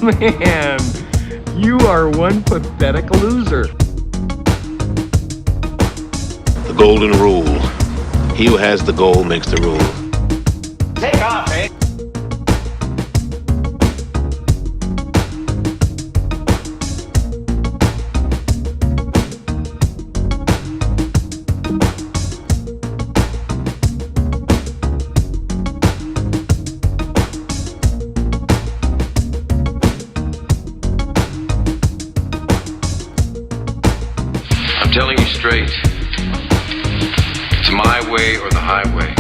Man, you are one pathetic loser. The golden rule. He who has the goal makes the rule. Take off, eh? I'm telling you straight. It's my way or the highway.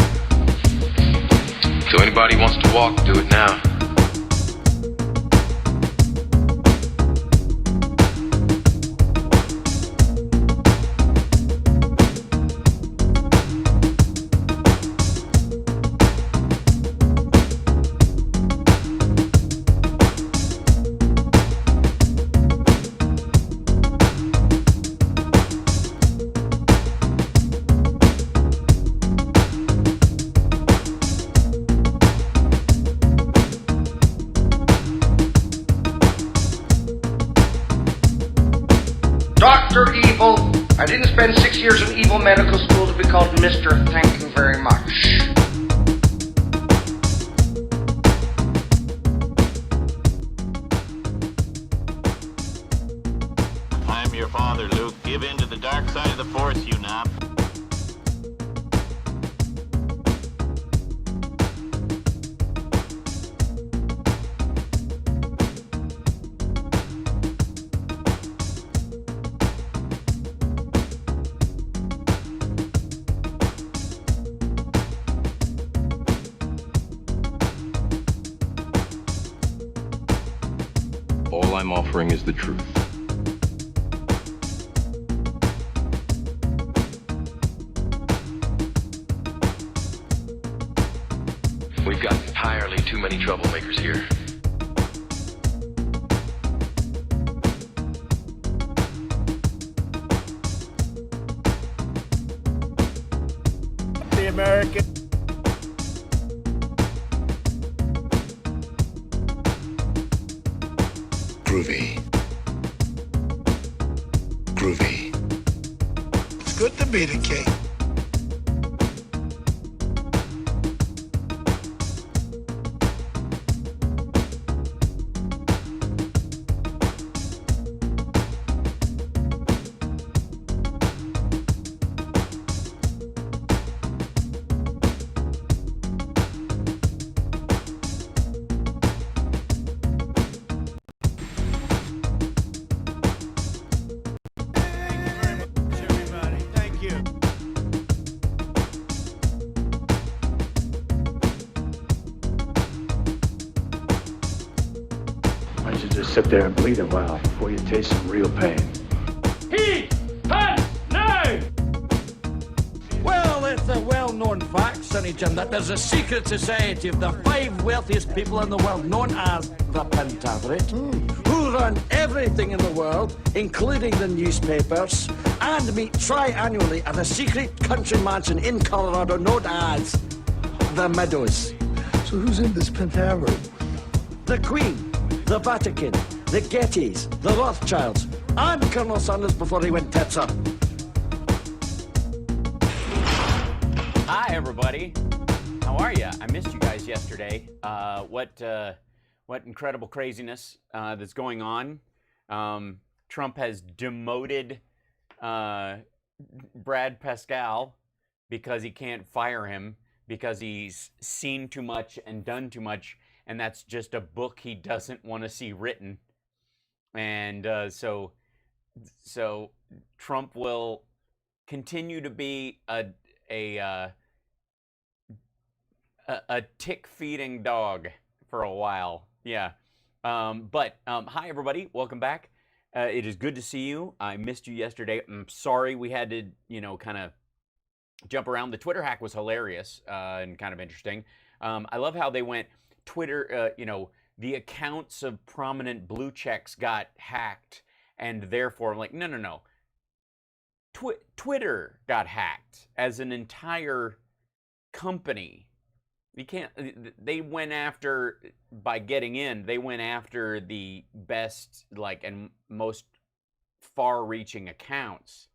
So anybody wants to walk, do it now. Dr. Evil. I didn't spend 6 years in evil medical school to be called Mr. Thank you very much. I'm your father, Luke. Give in to the dark side of the Force, you knob. All I'm offering is the truth. We've got entirely too many troublemakers here. The American. Groovy. Groovy. It's good to be the king. Why don't you just sit there and bleed a while before you taste some real pain? Well, it's a well-known fact, Sonny Jim, that there's a secret society of the 5 wealthiest people in the world known as the Pentaverate, who run everything in the world, including the newspapers, and meet tri-annually at a secret country mansion in Colorado known as the Meadows. So who's in this Pentaverate? The Queen, the Vatican, the Gettys, the Rothschilds, and Colonel Sanders before he went tits up. Hi, everybody. How are you? I missed you guys yesterday. What incredible craziness that's going on. Trump has demoted Brad Pascal because he can't fire him because he's seen too much and done too much, and that's just a book he doesn't want to see written. And so Trump will continue to be a tick-feeding dog for a while. Yeah. Hi, everybody. Welcome back. It is good to see you. I missed you yesterday. I'm sorry we had to, kind of jump around. The Twitter hack was hilarious and kind of interesting. I love how they went Twitter, the accounts of prominent blue checks got hacked, and therefore I'm like, no. Twitter got hacked as an entire company. You can't. They went after, by getting in, they went after the best, like, and most far-reaching accounts.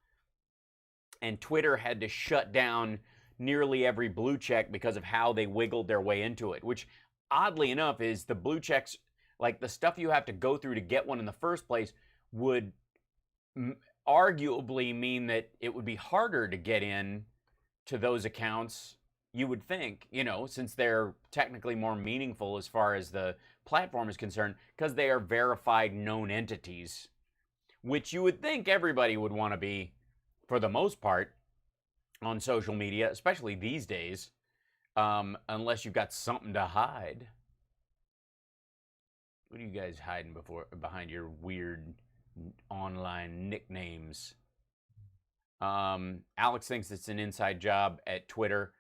And Twitter had to shut down nearly every blue check because of how they wiggled their way into it, which, oddly enough, is the blue checks, like the stuff you have to go through to get one in the first place, would arguably mean that it would be harder to get in to those accounts, you would think, you know, since they're technically more meaningful as far as the platform is concerned, because they are verified known entities, which you would think everybody would want to be, for the most part, on social media, especially these days, unless you've got something to hide. What are you guys hiding behind your weird online nicknames? Alex thinks it's an inside job at Twitter.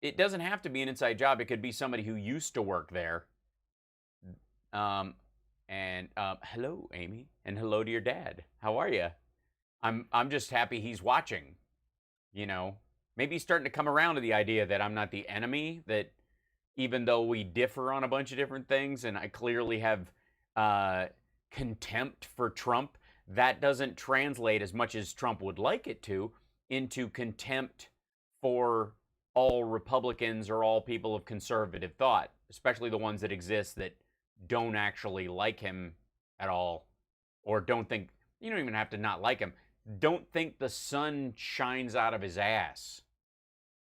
It doesn't have to be an inside job. It could be somebody who used to work there. Hello, Amy, and hello to your dad. How are you? I'm just happy he's watching. You know, maybe he's starting to come around to the idea that I'm not the enemy, that even though we differ on a bunch of different things, and I clearly have contempt for Trump, that doesn't translate, as much as Trump would like it to, into contempt for all Republicans or all people of conservative thought, especially the ones that exist that don't actually like him at all, or don't think, you don't even have to not like him, don't think the sun shines out of his ass,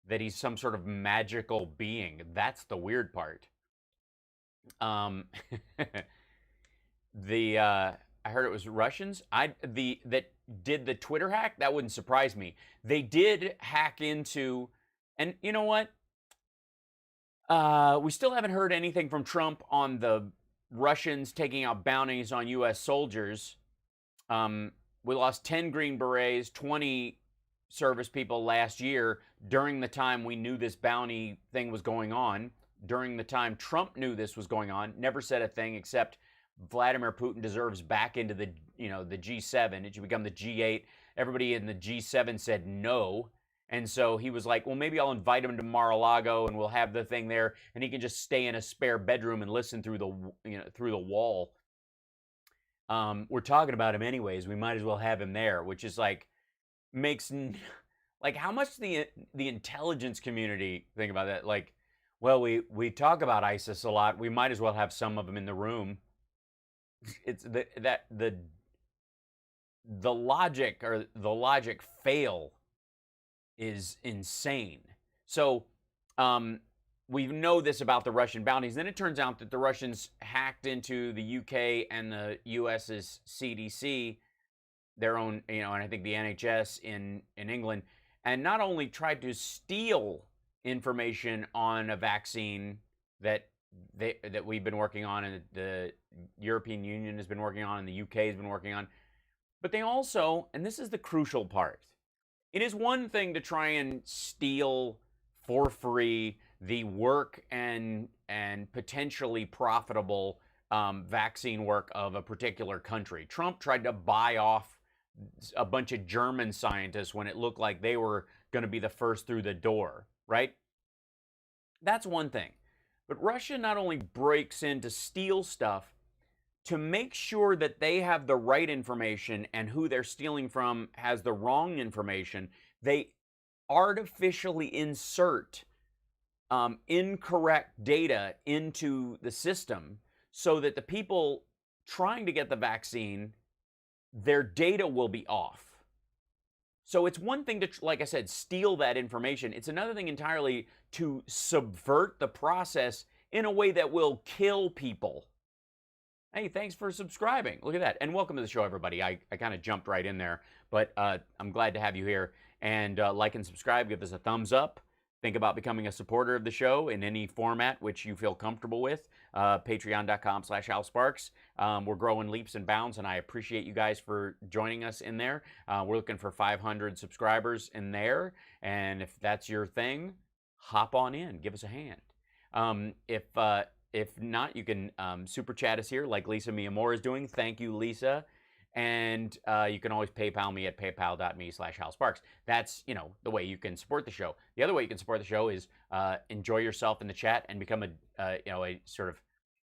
that he's some sort of magical being. That's the weird part. I heard it was Russians. That did the Twitter hack. That wouldn't surprise me. They did hack into, and you know what? We still haven't heard anything from Trump on the Russians taking out bounties on U.S. soldiers. We lost 10 Green Berets, 20 service people last year during the time we knew this bounty thing was going on, during the time Trump knew this was going on, never said a thing except Vladimir Putin deserves back into the, the G7. It should become the G8. Everybody in the G7 said no. And so he was like, well, maybe I'll invite him to Mar-a-Lago and we'll have the thing there and he can just stay in a spare bedroom and listen through the wall. We're talking about him anyways. We might as well have him there, which is like, makes, like, how much the intelligence community think about that? Like, well, we talk about ISIS a lot. We might as well have some of them in the room. It's the logic fail is insane. So we know this about the Russian bounties. Then it turns out that the Russians hacked into the UK and the US's CDC, their own, and I think the NHS in England, and not only tried to steal information on a vaccine that we've been working on, and the European Union has been working on, and the UK has been working on, but they also, and this is the crucial part, it is one thing to try and steal for free the work and potentially profitable vaccine work of a particular country. Trump tried to buy off a bunch of German scientists when it looked like they were going to be the first through the door, right? That's one thing. But Russia not only breaks in to steal stuff, to make sure that they have the right information and who they're stealing from has the wrong information, they artificially insert incorrect data into the system so that the people trying to get the vaccine, their data will be off. So it's one thing to, like I said, steal that information. It's another thing entirely to subvert the process in a way that will kill people. Hey, thanks for subscribing. Look at that. And welcome to the show, everybody. I kind of jumped right in there, but I'm glad to have you here. And like and subscribe, give us a thumbs up. Think about becoming a supporter of the show in any format which you feel comfortable with. Patreon.com/AlSparks. We're growing leaps and bounds, and I appreciate you guys for joining us in there. We're looking for 500 subscribers in there, and if that's your thing, hop on in. Give us a hand. If not, you can super chat us here like Lisa Miyamura is doing. Thank you, Lisa. And you can always PayPal me at paypal.me/HalSparks. That's, the way you can support the show. The other way you can support the show is enjoy yourself in the chat and become a sort of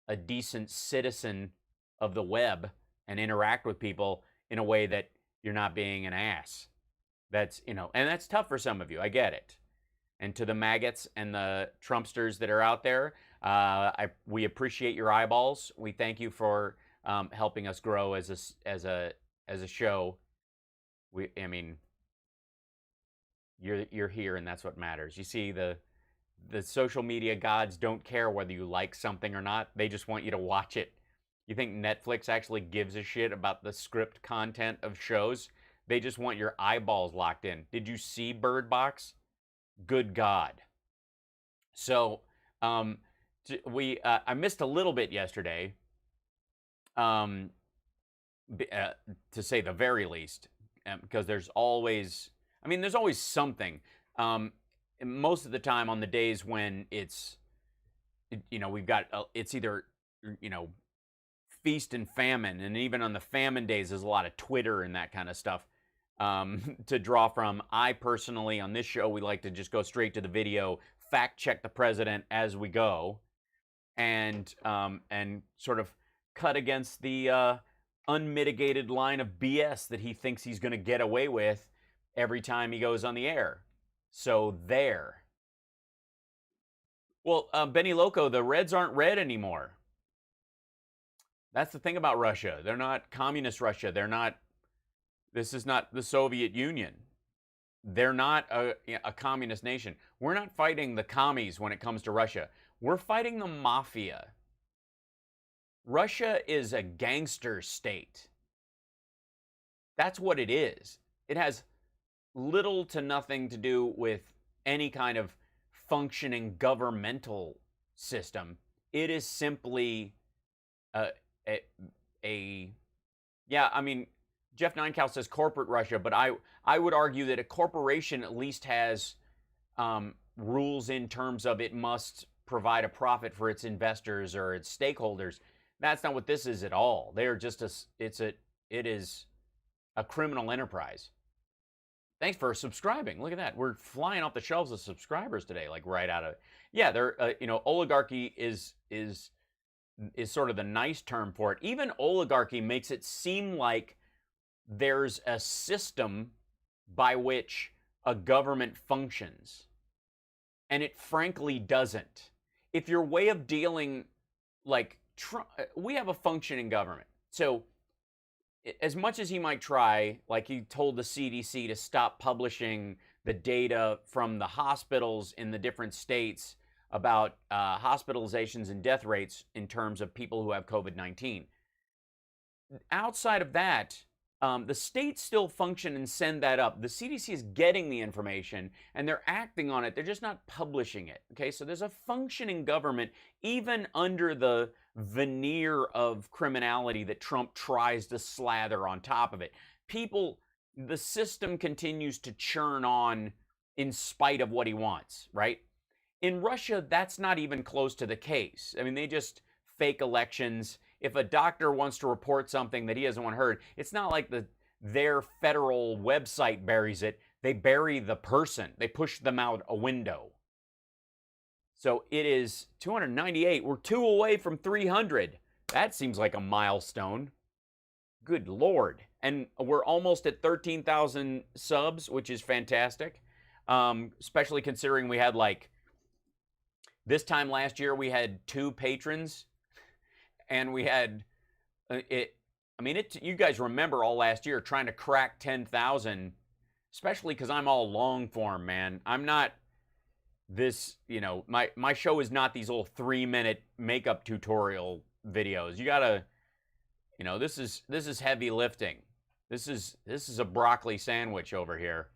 a decent citizen of the web and interact with people in a way that you're not being an ass. That's, and that's tough for some of you. I get it. And to the maggots and the Trumpsters that are out there, we appreciate your eyeballs. We thank you for helping us grow as a show. You're here, and that's what matters. You see, the social media gods don't care whether you like something or not. They just want you to watch it. You think Netflix actually gives a shit about the script content of shows? They just want your eyeballs locked in. Did you see Bird Box? Good God. So I missed a little bit yesterday, to say the very least, because there's always something. Most of the time on the days when it's either feast and famine, and even on the famine days there's a lot of Twitter and that kind of stuff to draw from. I personally, on this show, we like to just go straight to the video, fact check the president as we go, and sort of cut against the unmitigated line of BS that he thinks he's going to get away with every time he goes on the air. So there. Well, Benny Loco, the Reds aren't red anymore. That's the thing about Russia. They're not communist Russia. This is not the Soviet Union. They're not a communist nation. We're not fighting the commies when it comes to Russia. We're fighting the mafia. Russia is a gangster state. That's what it is. It has little to nothing to do with any kind of functioning governmental system. It is simply Jeff Ninecow says corporate Russia, but I would argue that a corporation at least has rules in terms of it must provide a profit for its investors or its stakeholders. That's not what this is at all. They are just it is a criminal enterprise. Thanks for subscribing. Look at that. We're flying off the shelves of subscribers today, like right out of it. Yeah, they're oligarchy is sort of the nice term for it. Even oligarchy makes it seem like there's a system by which a government functions. And it frankly doesn't. If your way of dealing, like, we have a functioning government. So as much as he might try, like he told the CDC to stop publishing the data from the hospitals in the different states about hospitalizations and death rates in terms of people who have COVID-19. Outside of that, the states still function and send that up. The CDC is getting the information and they're acting on it. They're just not publishing it. Okay, so there's a functioning government even under the veneer of criminality that Trump tries to slather on top of it. The system continues to churn on in spite of what he wants, right? In Russia, that's not even close to the case. I mean, they just fake elections. If a doctor wants to report something that he doesn't want heard, it's not like their federal website buries it. They bury the person. They push them out a window. So it is 298. We're 2 away from 300. That seems like a milestone. Good Lord. And we're almost at 13,000 subs, which is fantastic. Especially considering we had this time last year, we had 2 patrons. And we had you guys remember all last year trying to crack 10,000, especially because I'm all long form, man. I'm not this, my show is not these little 3-minute makeup tutorial videos. You gotta, this is heavy lifting. This is a broccoli sandwich over here.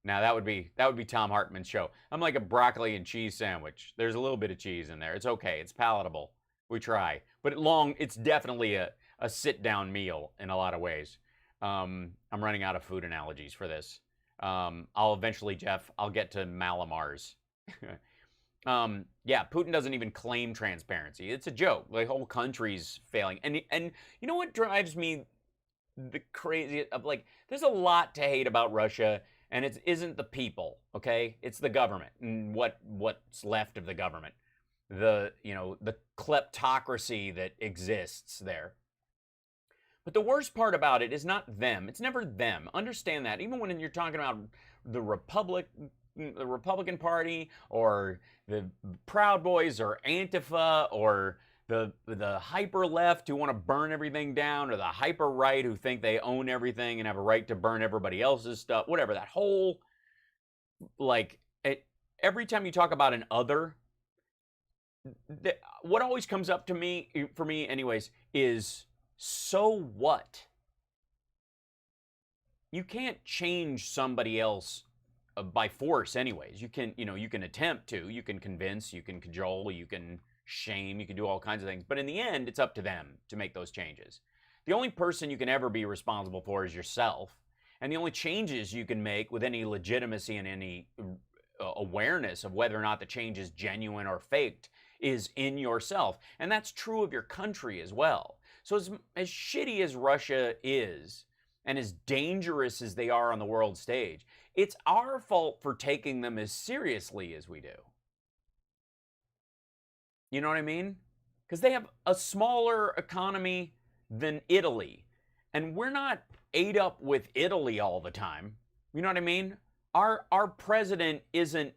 Now that would be Tom Hartman's show. I'm like a broccoli and cheese sandwich. There's a little bit of cheese in there. It's okay. It's palatable. We try, but it's definitely a sit-down meal in a lot of ways. I'm running out of food analogies for this. I'll eventually, Jeff, I'll get to Malamars. Yeah, Putin doesn't even claim transparency. It's a joke. The whole country's failing. And you know what drives me the craziest of, like, there's a lot to hate about Russia, and it isn't the people, okay? It's the government and what's left of the government. The kleptocracy that exists there. But the worst part about it is not them. It's never them. Understand that. Even when you're talking about the Republican Party or the Proud Boys or Antifa or the hyper left who want to burn everything down, or the hyper right who think they own everything and have a right to burn everybody else's stuff, whatever, that whole, like, every time you talk about an other, what always comes up to me, for me anyways, is, so what? You can't change somebody else by force anyways. You can, you can attempt to, you can convince, you can cajole, you can shame, you can do all kinds of things, but in the end, it's up to them to make those changes. The only person you can ever be responsible for is yourself, and the only changes you can make with any legitimacy and any awareness of whether or not the change is genuine or faked is in yourself, and that's true of your country as well. So as shitty as Russia is, and as dangerous as they are on the world stage, it's our fault for taking them as seriously as we do. You know what I mean? Because they have a smaller economy than Italy. And we're not ate up with Italy all the time. You know what I mean? Our president isn't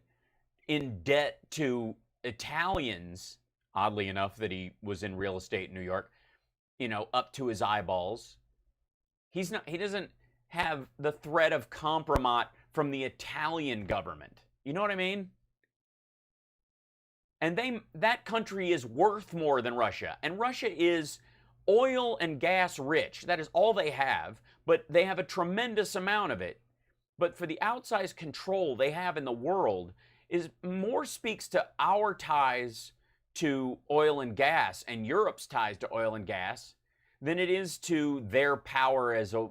in debt to Italians, oddly enough that he was in real estate in New York, up to his eyeballs. He doesn't have the threat of compromise from the Italian government. You know what I mean? And that country is worth more than Russia. And Russia is oil and gas rich. That is all they have, but they have a tremendous amount of it. But for the outsized control they have in the world is more speaks to our ties to oil and gas and Europe's ties to oil and gas than it is to their power as a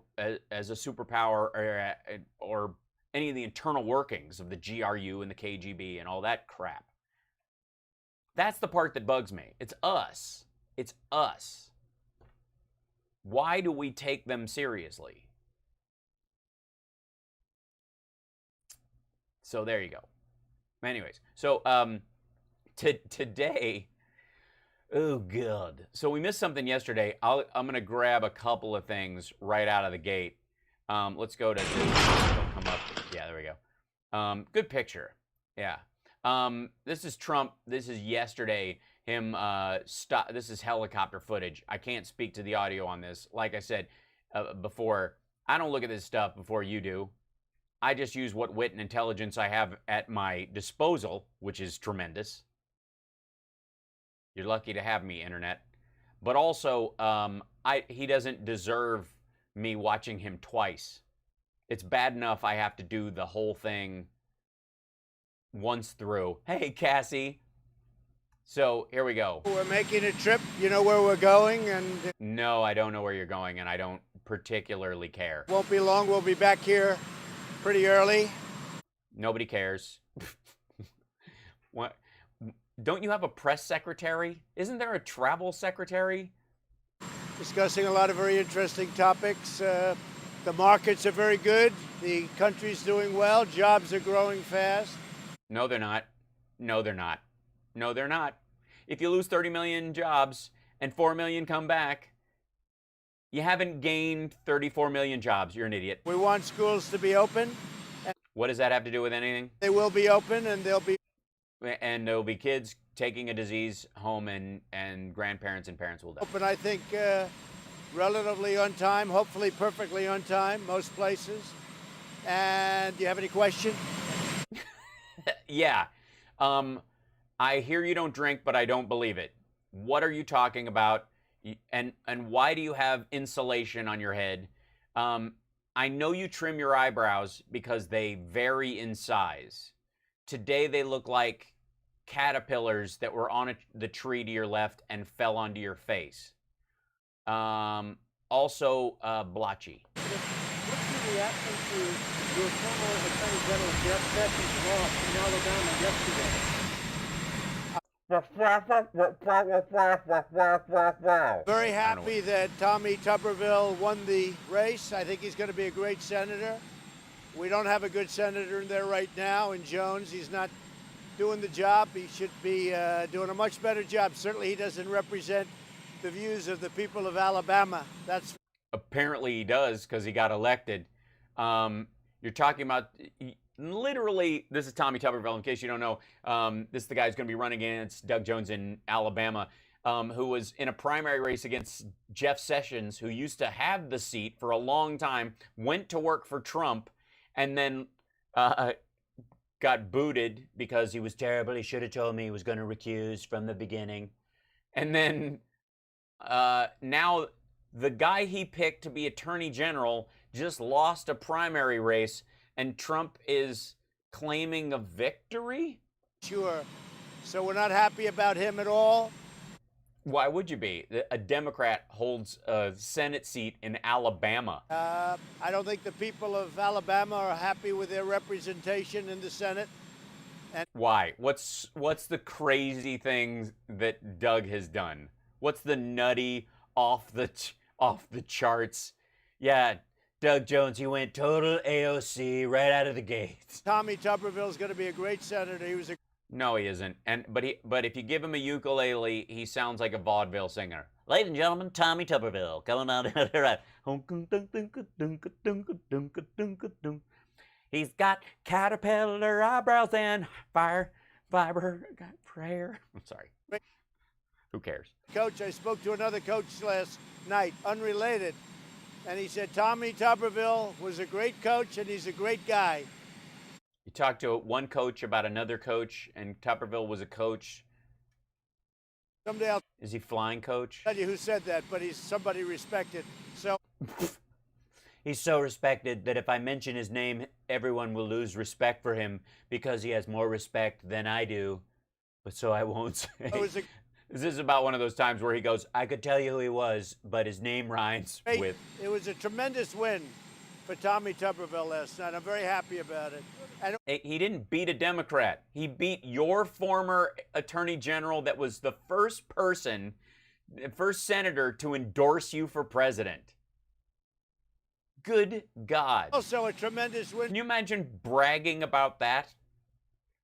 superpower or any of the internal workings of the GRU and the KGB and all that crap. That's the part that bugs me. It's us. It's us. Why do we take them seriously? So there you go. Anyways, so today, oh God. So we missed something yesterday. I'm going to grab a couple of things right out of the gate. Let's go to this. Come up. Yeah, there we go. Good picture. Yeah. This is Trump. This is yesterday. This is helicopter footage. I can't speak to the audio on this. Like I said before, I don't look at this stuff before you do. I just use what wit and intelligence I have at my disposal, which is tremendous. You're lucky to have me, Internet. But also, he doesn't deserve me watching him twice. It's bad enough I have to do the whole thing once through. Hey, Cassie. So here we go. We're making a trip. You know where we're going, and no, I don't know where you're going, and I don't particularly care. Won't be long. We'll be back here pretty early. Nobody cares. What? Don't you have a press secretary? Isn't there a travel secretary? Discussing a lot of very interesting topics. The markets are very good. The country's doing well. Jobs are growing fast. No, they're not. No, they're not. No, they're not. If you lose 30 million jobs and 4 million come back, you haven't gained 34 million jobs. You're an idiot. We want schools to be open. What does that have to do with anything? They will be open, and there'll be kids taking a disease home, and grandparents and parents will die. Open, I think, relatively on time, hopefully perfectly on time, most places. And do you have any questions? Yeah. I hear you don't drink, but I don't believe it. What are you talking about? And why do you have insulation on your head? I know you trim your eyebrows because they vary in size. Today they look like caterpillars that were on the tree to your left and fell onto your face. Also, blotchy. What's your reaction to your former Attorney General Jeff Sessions' loss in Alabama yesterday? Very happy that Tommy Tuberville won the race. I think he's going to be a great senator. We don't have a good senator in there right now in Jones. He's not doing the job. He should be doing a much better job. Certainly he doesn't represent the views of the people of Alabama. That's apparently he does because he got elected. You're talking about literally, this is Tommy Tuberville, in case you don't know. This is the guy who's going to be running against Doug Jones in Alabama, who was in a primary race against Jeff Sessions, who used to have the seat for a long time, went to work for Trump, and then got booted because he was terrible. He should have told me he was going to recuse from the beginning. And then now the guy he picked to be Attorney General just lost a primary race, and Trump is claiming a victory? sure. So we're not happy about him at all. Why would you be? A Democrat holds a Senate seat in Alabama. I don't think the people of Alabama are happy with their representation in the Senate. And Why? What's the crazy things that Doug has done? What's the nutty off the charts? Yeah, Doug Jones, he went total AOC right out of the gate. Tommy Tuberville is going to be a great senator. He was a No, he isn't. But if you give him a ukulele, he sounds like a vaudeville singer. Ladies and gentlemen, Tommy Tuberville coming on right. He's got caterpillar eyebrows and fiber prayer. I'm sorry. Who cares? coach. I spoke to another coach last night, unrelated, and he said Tommy Tuberville was a great coach and he's a great guy. You talked to one coach about another coach, and Tuberville was a coach. Someday I'll Is he flying coach? tell you who said that, but he's somebody respected. So He's so respected that if I mention his name, everyone will lose respect for him because he has more respect than I do. But so I won't say. it was a This is about one of those times where he goes, I could tell you who he was, but his name rhymes great, with. it was a tremendous win for Tommy Tuberville last night. I'm very happy about it. And He didn't beat a Democrat. He beat your former attorney general that was the first person, the first senator to endorse you for president. Good God. also a tremendous win. Can you imagine bragging about that?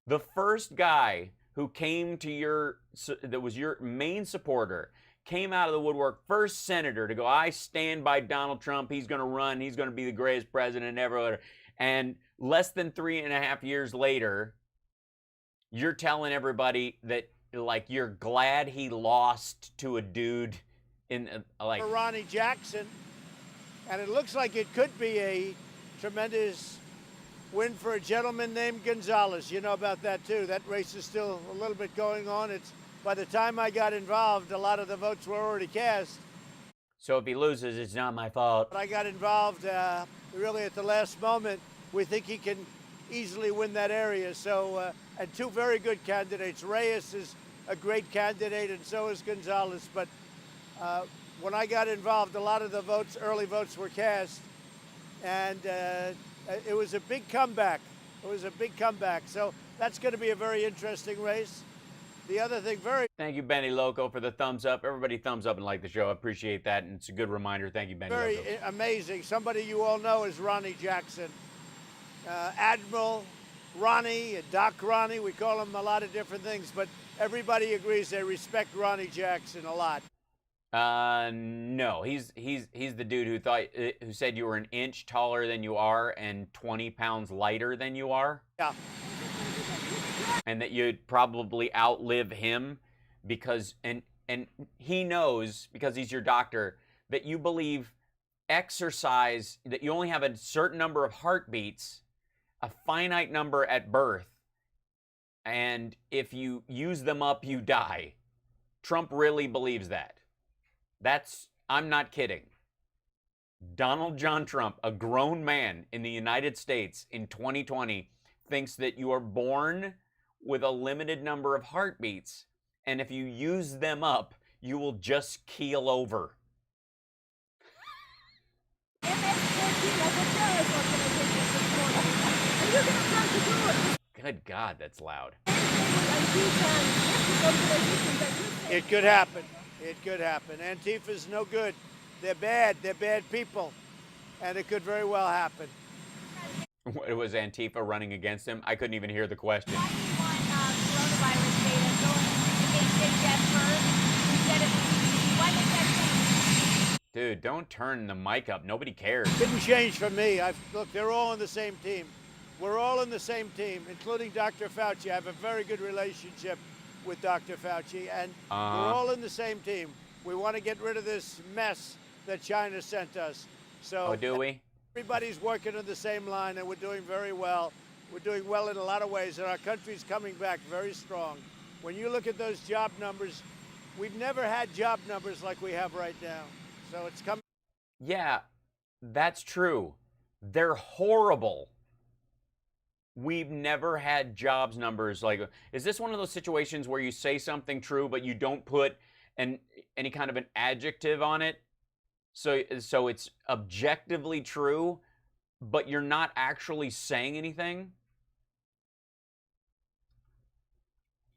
The first guy who came to that was your main supporter, came out of the woodwork, first senator to go, I stand by Donald Trump, he's going to run, he's going to be the greatest president ever. And less than 3.5 years later, you're telling everybody that, like, you're glad he lost to a dude in, like... For Ronnie Jackson, and it looks like it could be a tremendous win for a gentleman named Gonzalez. You know about that too. That race is still a little bit going on. It's by the time I got involved, a lot of the votes were already cast. So if he loses, it's not my fault. But I got involved really at the last moment. We think he can easily win that area. So, and two very good candidates. Reyes is a great candidate, and so is Gonzalez. But when I got involved, a lot of the votes, early votes, were cast, and it was a big comeback. It was a big comeback. So that's going to be a very interesting race. The other thing, Thank you, Benny Loco, for the thumbs up. Everybody thumbs up and like the show. I appreciate that, and it's a good reminder. Thank you, Benny very Loco. amazing. Somebody you all know is Ronnie Jackson. Admiral Ronnie, Doc Ronnie, we call him a lot of different things, but everybody agrees they respect Ronnie Jackson a lot. No, he's the dude who said you were an inch taller than you are and 20 pounds lighter than you are. Yeah. And that you'd probably outlive him because and he knows, because he's your doctor, that you believe exercise, that you only have a certain number of heartbeats, a finite number at birth, and if you use them up, you die. Trump really believes that. I'm not kidding. Donald John Trump, a grown man in the United States in 2020, thinks that you are born with a limited number of heartbeats, and if you use them up, you will just keel over. Good God, that's loud. It could happen. It could happen. Antifa's no good. They're bad. They're bad people. And it could very well happen. Was Antifa running against him? I couldn't even hear the question. Why do you want coronavirus data going against Big Jeff first instead of why make that change? Dude, don't turn the mic up. Nobody cares. Didn't change for me. Look, they're all on the same team. We're all in the same team, including Dr. Fauci. I have a very good relationship with Dr. Fauci, and we're all in the same team. We want to get rid of this mess that China sent us. So oh, do we? Everybody's working on the same line, and we're doing very well. We're doing well in a lot of ways, and our country's coming back very strong. When you look at those job numbers, we've never had job numbers like we have right now. So it's coming. Yeah, that's true. They're horrible. We've never had jobs numbers like. Is this one of those situations where you say something true, but you don't put any kind of an adjective on it? So it's objectively true, but you're not actually saying anything.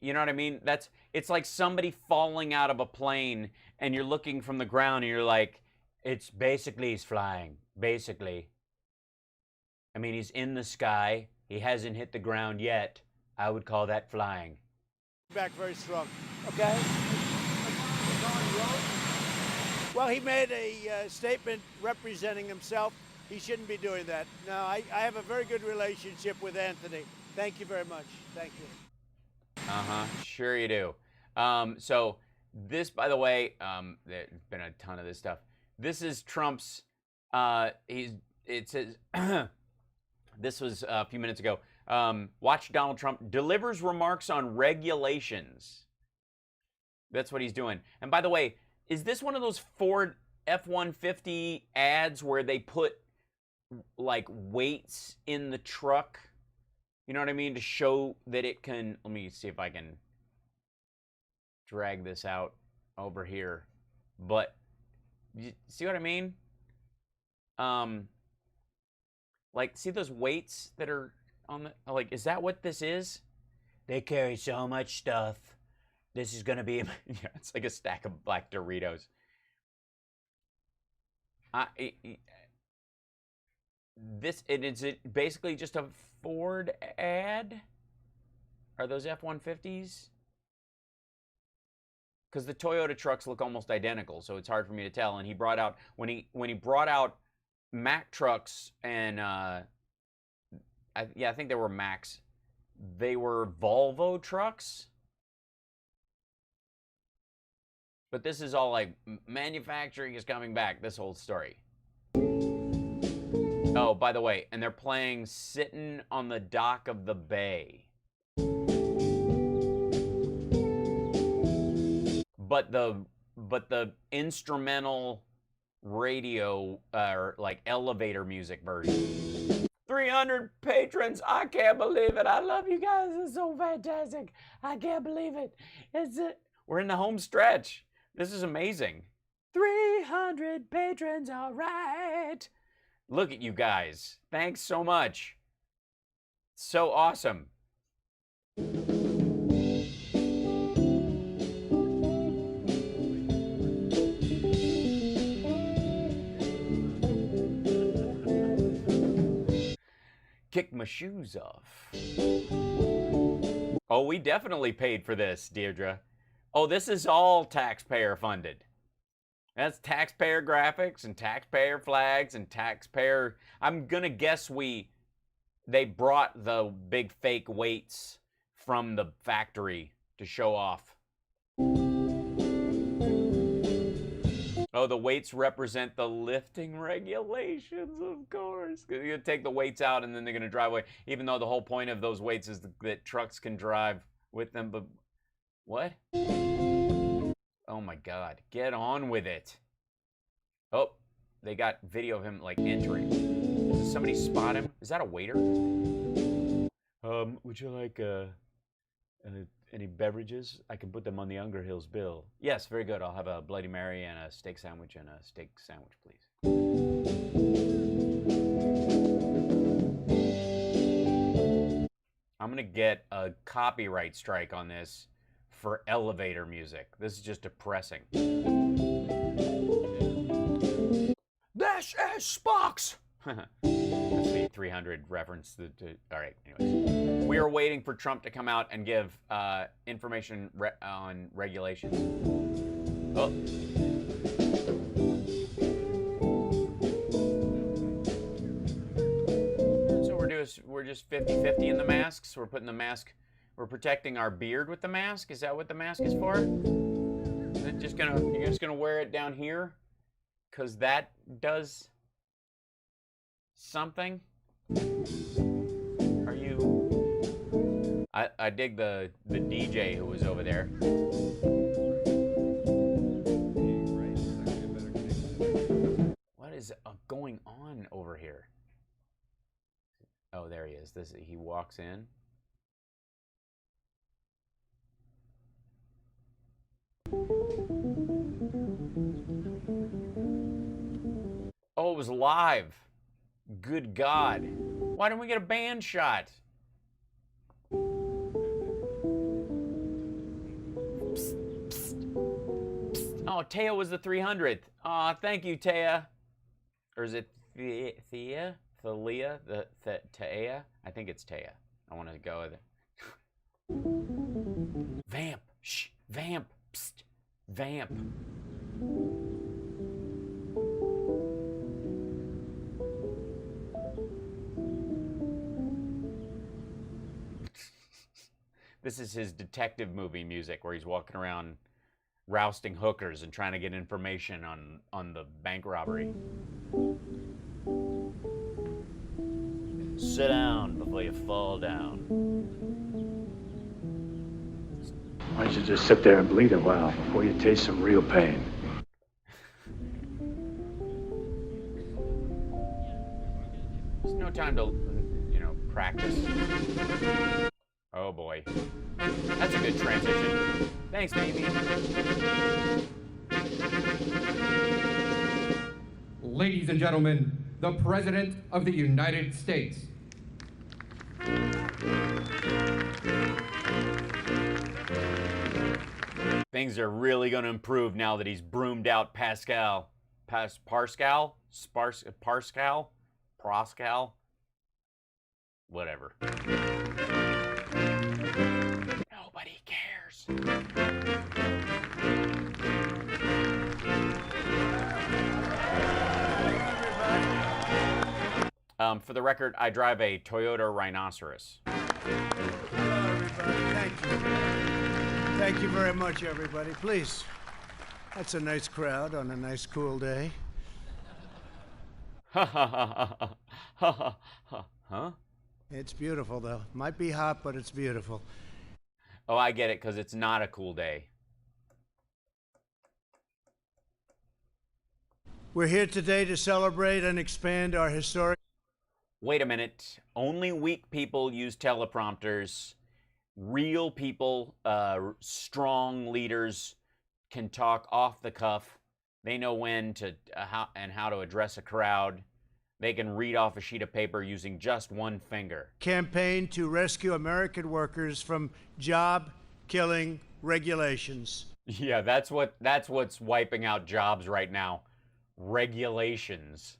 You know what I mean? It's like somebody falling out of a plane and you're looking from the ground and you're like, it's basically he's flying. Basically. I mean, he's in the sky. He hasn't hit the ground yet. I would call that flying. Back very strong. Okay? Well, he made a statement representing himself. He shouldn't be doing that. No, I have a very good relationship with Anthony. Thank you very much. Thank you. Sure you do. So this, by the way, there's been a ton of this stuff. This is Trump's, it says, this was a few minutes ago. Watch Donald Trump delivers remarks on regulations. That's what he's doing. And by the way, is this one of those Ford F-150 ads where they put like weights in the truck? You know what I mean? To show that it can, let me see if I can drag this out over here. But you see what I mean? Like, see those weights that are on the, like, is that what this is? They carry so much stuff. This is going to be, yeah, it's like a stack of black Doritos. Is it basically just a Ford ad? Are those F-150s? Because the Toyota trucks look almost identical, so it's hard for me to tell. And he brought out, when he brought out Mack trucks and, I think they were Macks. They were Volvo trucks. But this is all like, manufacturing is coming back, this whole story. Oh, by the way, and they're playing Sittin' on the Dock of the Bay. But the instrumental radio, or like elevator music version. 300 patrons, I can't believe it. I love you guys, it's so fantastic. I can't believe it. We're in the home stretch. This is amazing. 300 patrons, all right. Look at you guys. Thanks so much. So awesome. Kick my shoes off. Oh, we definitely paid for this, Deirdre. Oh, this is all taxpayer funded. That's taxpayer graphics and taxpayer flags and taxpayer. I'm gonna guess they brought the big fake weights from the factory to show off. Oh, the weights represent the lifting regulations, of course. You're gonna take the weights out and then they're gonna drive away. Even though the whole point of those weights is that trucks can drive with them, but what? Oh my God, get on with it. Oh, they got video of him like entering. Does somebody spot him? Is that a waiter? Would you like any beverages? I can put them on the Unger Hills bill. Yes, very good. I'll have a Bloody Mary and a steak sandwich please. I'm gonna get a copyright strike on this for elevator music. This is just depressing. This is Spock's. That's the 300 reference. All right, anyways. We are waiting for Trump to come out and give information on regulations. Oh. So we're just 50-50 in the masks. We're putting the mask, we're protecting our beard with the mask. Is that what the mask is for? Is it just you're just gonna wear it down here? Cause that does something? Are you... I dig the DJ who was over there. What is going on over here? Oh, there he is. He walks in. Oh, it was live. Good God. Why didn't we get a band shot? Psst, psst, psst. Oh, Taya was the 300th. Aw, thank you, Taya. Or is it Thea? Thalia? Taya? I think it's Taya. I want to go with it. Vamp. Shh. Vamp. Psst. Vamp. This is his detective movie music where he's walking around rousting hookers and trying to get information on the bank robbery. Sit down before you fall down. Why don't you just sit there and bleed a while before you taste some real pain? There's no time to, practice. Oh boy. That's a good transition. Thanks, baby. Ladies and gentlemen, the President of the United States. Things are really going to improve now that he's broomed out Pascal. Parscal? Whatever. Nobody cares. For the record, I drive a Toyota Rhinoceros. Hello, everybody. Thank you. Thank you very much, everybody. Please. That's a nice crowd on a nice, cool day. Huh? It's beautiful, though. Might be hot, but it's beautiful. Oh, I get it, because it's not a cool day. We're here today to celebrate and expand our historic... Wait a minute. Only weak people use teleprompters. Real people, strong leaders can talk off the cuff. They know when to how to address a crowd. They can read off a sheet of paper using just one finger. Campaign to rescue American workers from job-killing regulations. Yeah, that's what's wiping out jobs right now. Regulations.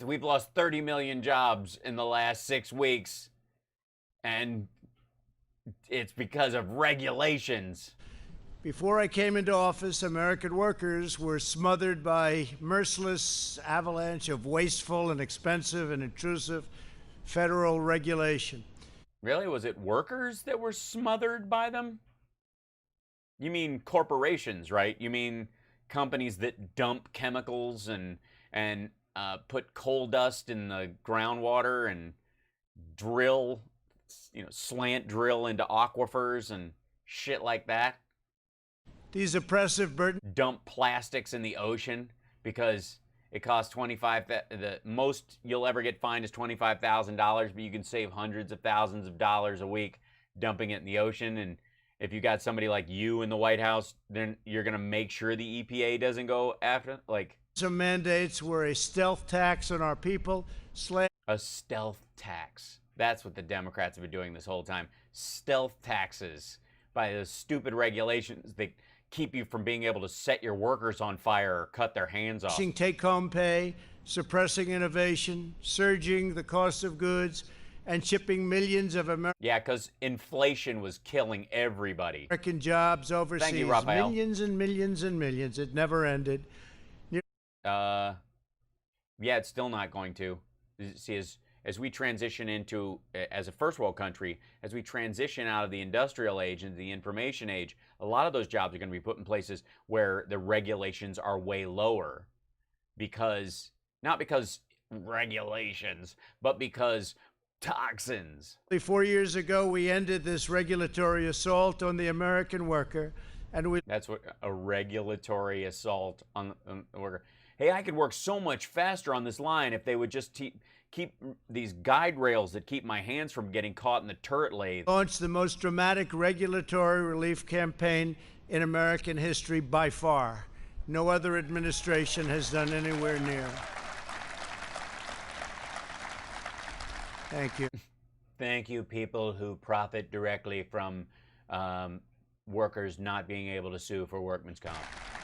We've lost 30 million jobs in the last 6 weeks, and it's because of regulations. Before I came into office, American workers were smothered by merciless avalanche of wasteful and expensive and intrusive federal regulation. Really? Was it workers that were smothered by them? You mean corporations, right? You mean companies that dump chemicals and put coal dust in the groundwater and drill, slant drill into aquifers and shit like that? These oppressive burdens. Dump plastics in the ocean because it costs the most you'll ever get fined is $25,000, but you can save hundreds of thousands of dollars a week dumping it in the ocean. And if you got somebody like you in the White House, then you're gonna make sure the EPA doesn't go after. Like, Some mandates were a stealth tax on our people, A stealth tax. That's what the Democrats have been doing this whole time. Stealth taxes by the stupid regulations that keep you from being able to set your workers on fire or cut their hands off. take-home pay, suppressing innovation, surging the cost of goods, and shipping millions of Yeah, because inflation was killing everybody. American jobs overseas. Thank you, Raphael. Millions and millions and millions. It never ended. Yeah, it's still not going to. See, as we transition into, as a first world country, as we transition out of the industrial age into the information age, a lot of those jobs are going to be put in places where the regulations are way lower. Because, not because regulations, but because toxins. 4 years ago, we ended this regulatory assault on the American worker. That's what a regulatory assault on the worker. Hey, I could work so much faster on this line if they would just keep these guide rails that keep my hands from getting caught in the turret lathe. Launched the most dramatic regulatory relief campaign in American history by far. No other administration has done anywhere near. Thank you. Thank you, people who profit directly from workers not being able to sue for workman's comp.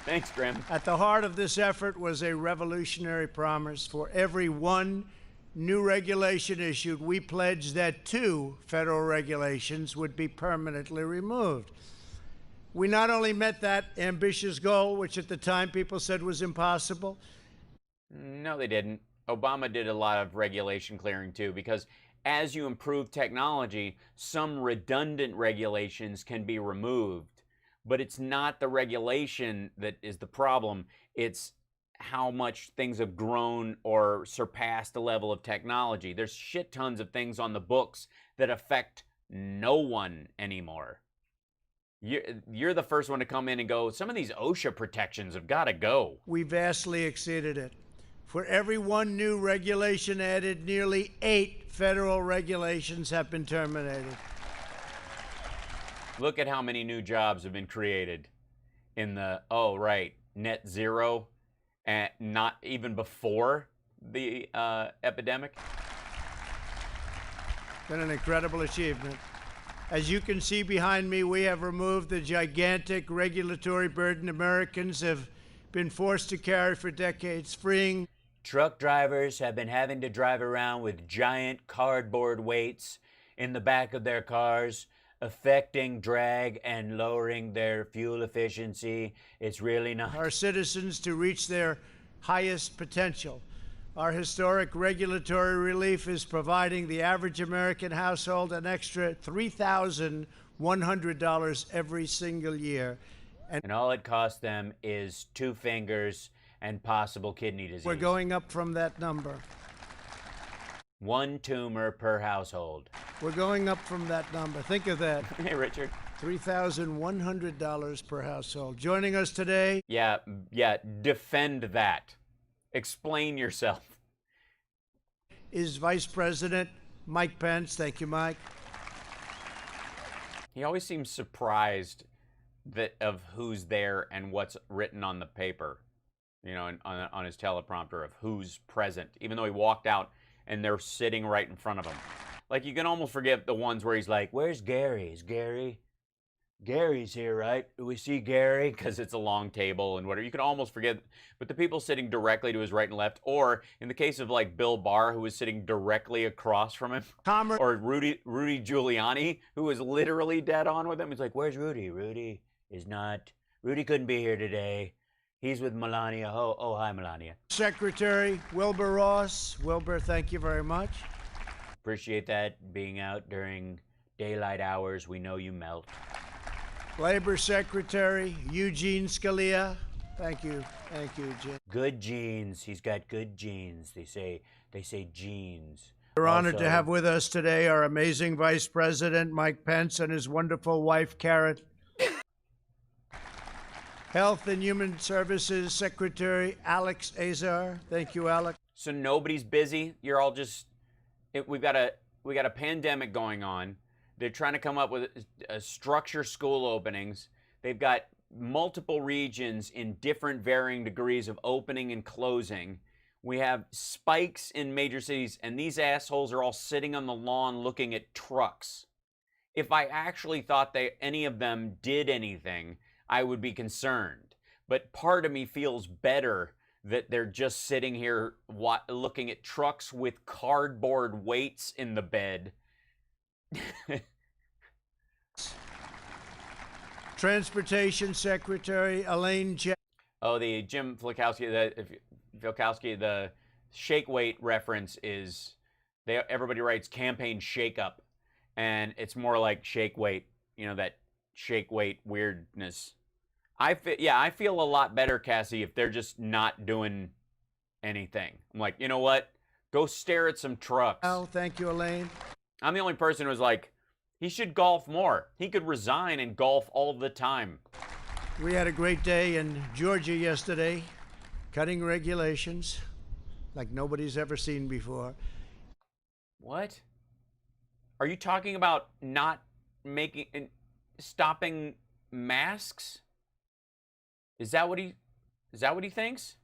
Thanks, Grim. At the heart of this effort was a revolutionary promise. For every one new regulation issued, we pledged that 2 federal regulations would be permanently removed. We not only met that ambitious goal, which at the time people said was impossible. No, they didn't. Obama did a lot of regulation clearing too, because as you improve technology, some redundant regulations can be removed. But it's not the regulation that is the problem. It's how much things have grown or surpassed the level of technology. There's shit tons of things on the books that affect no one anymore. You're the first one to come in and go, some of these OSHA protections have got to go. We vastly exceeded it. For every one new regulation added, nearly 8 federal regulations have been terminated. Look at how many new jobs have been created in the, net zero, and not even before the epidemic. Been an incredible achievement. As you can see behind me, we have removed the gigantic regulatory burden Americans have been forced to carry for decades, freeing. Truck drivers have been having to drive around with giant cardboard weights in the back of their cars, affecting drag and lowering their fuel efficiency. It's really not. Our citizens to reach their highest potential. Our historic regulatory relief is providing the average American household an extra $3,100 every single year. And all it costs them is 2 fingers and possible kidney disease. We're going up from that number. 1 tumor per household. We're going up from that number. Think of that. Hey, Richard. $3,100 per household. Joining us today. Yeah, defend that. Explain yourself. Is Vice President Mike Pence. Thank you, Mike. He always seems surprised of who's there and what's written on the paper, on his teleprompter of who's present, even though he walked out and they're sitting right in front of him. Like, you can almost forget the ones where he's like, where's Gary? Is Gary? Gary's here, right? Do we see Gary? Because it's a long table and whatever. You can almost forget. But the people sitting directly to his right and left, or in the case of like Bill Barr, who was sitting directly across from him, or Rudy Giuliani, who was literally dead on with him. He's like, where's Rudy? Rudy couldn't be here today. He's with Melania. Oh, hi, Melania. Secretary Wilbur Ross. Wilbur, thank you very much. Appreciate that, being out during daylight hours. We know you melt. Labor Secretary Eugene Scalia. Thank you, Eugene. Good genes. He's got good genes. They say genes. We're honored to have with us today our amazing Vice President Mike Pence and his wonderful wife, Karen. Health and Human Services Secretary Alex Azar. Thank you, Alex. So nobody's busy. You're all just. We got a pandemic going on. They're trying to come up with a structure school openings. They've got multiple regions in different varying degrees of opening and closing. We have spikes in major cities, and these assholes are all sitting on the lawn looking at trucks. If I actually thought any of them did anything, I would be concerned. But part of me feels better that they're just sitting here looking at trucks with cardboard weights in the bed. Transportation Secretary Elaine Oh, the Jim Flakowski, the shake weight reference is everybody writes campaign shake up, and it's more like shake weight, that shake weight weirdness. I feel a lot better, Cassie, if they're just not doing anything. I'm like, you know what? Go stare at some trucks. Oh, thank you, Elaine. I'm the only person who was like, he should golf more. He could resign and golf all the time. We had a great day in Georgia yesterday, cutting regulations like nobody's ever seen before. What? Are you talking about not stopping masks? Is that what he thinks?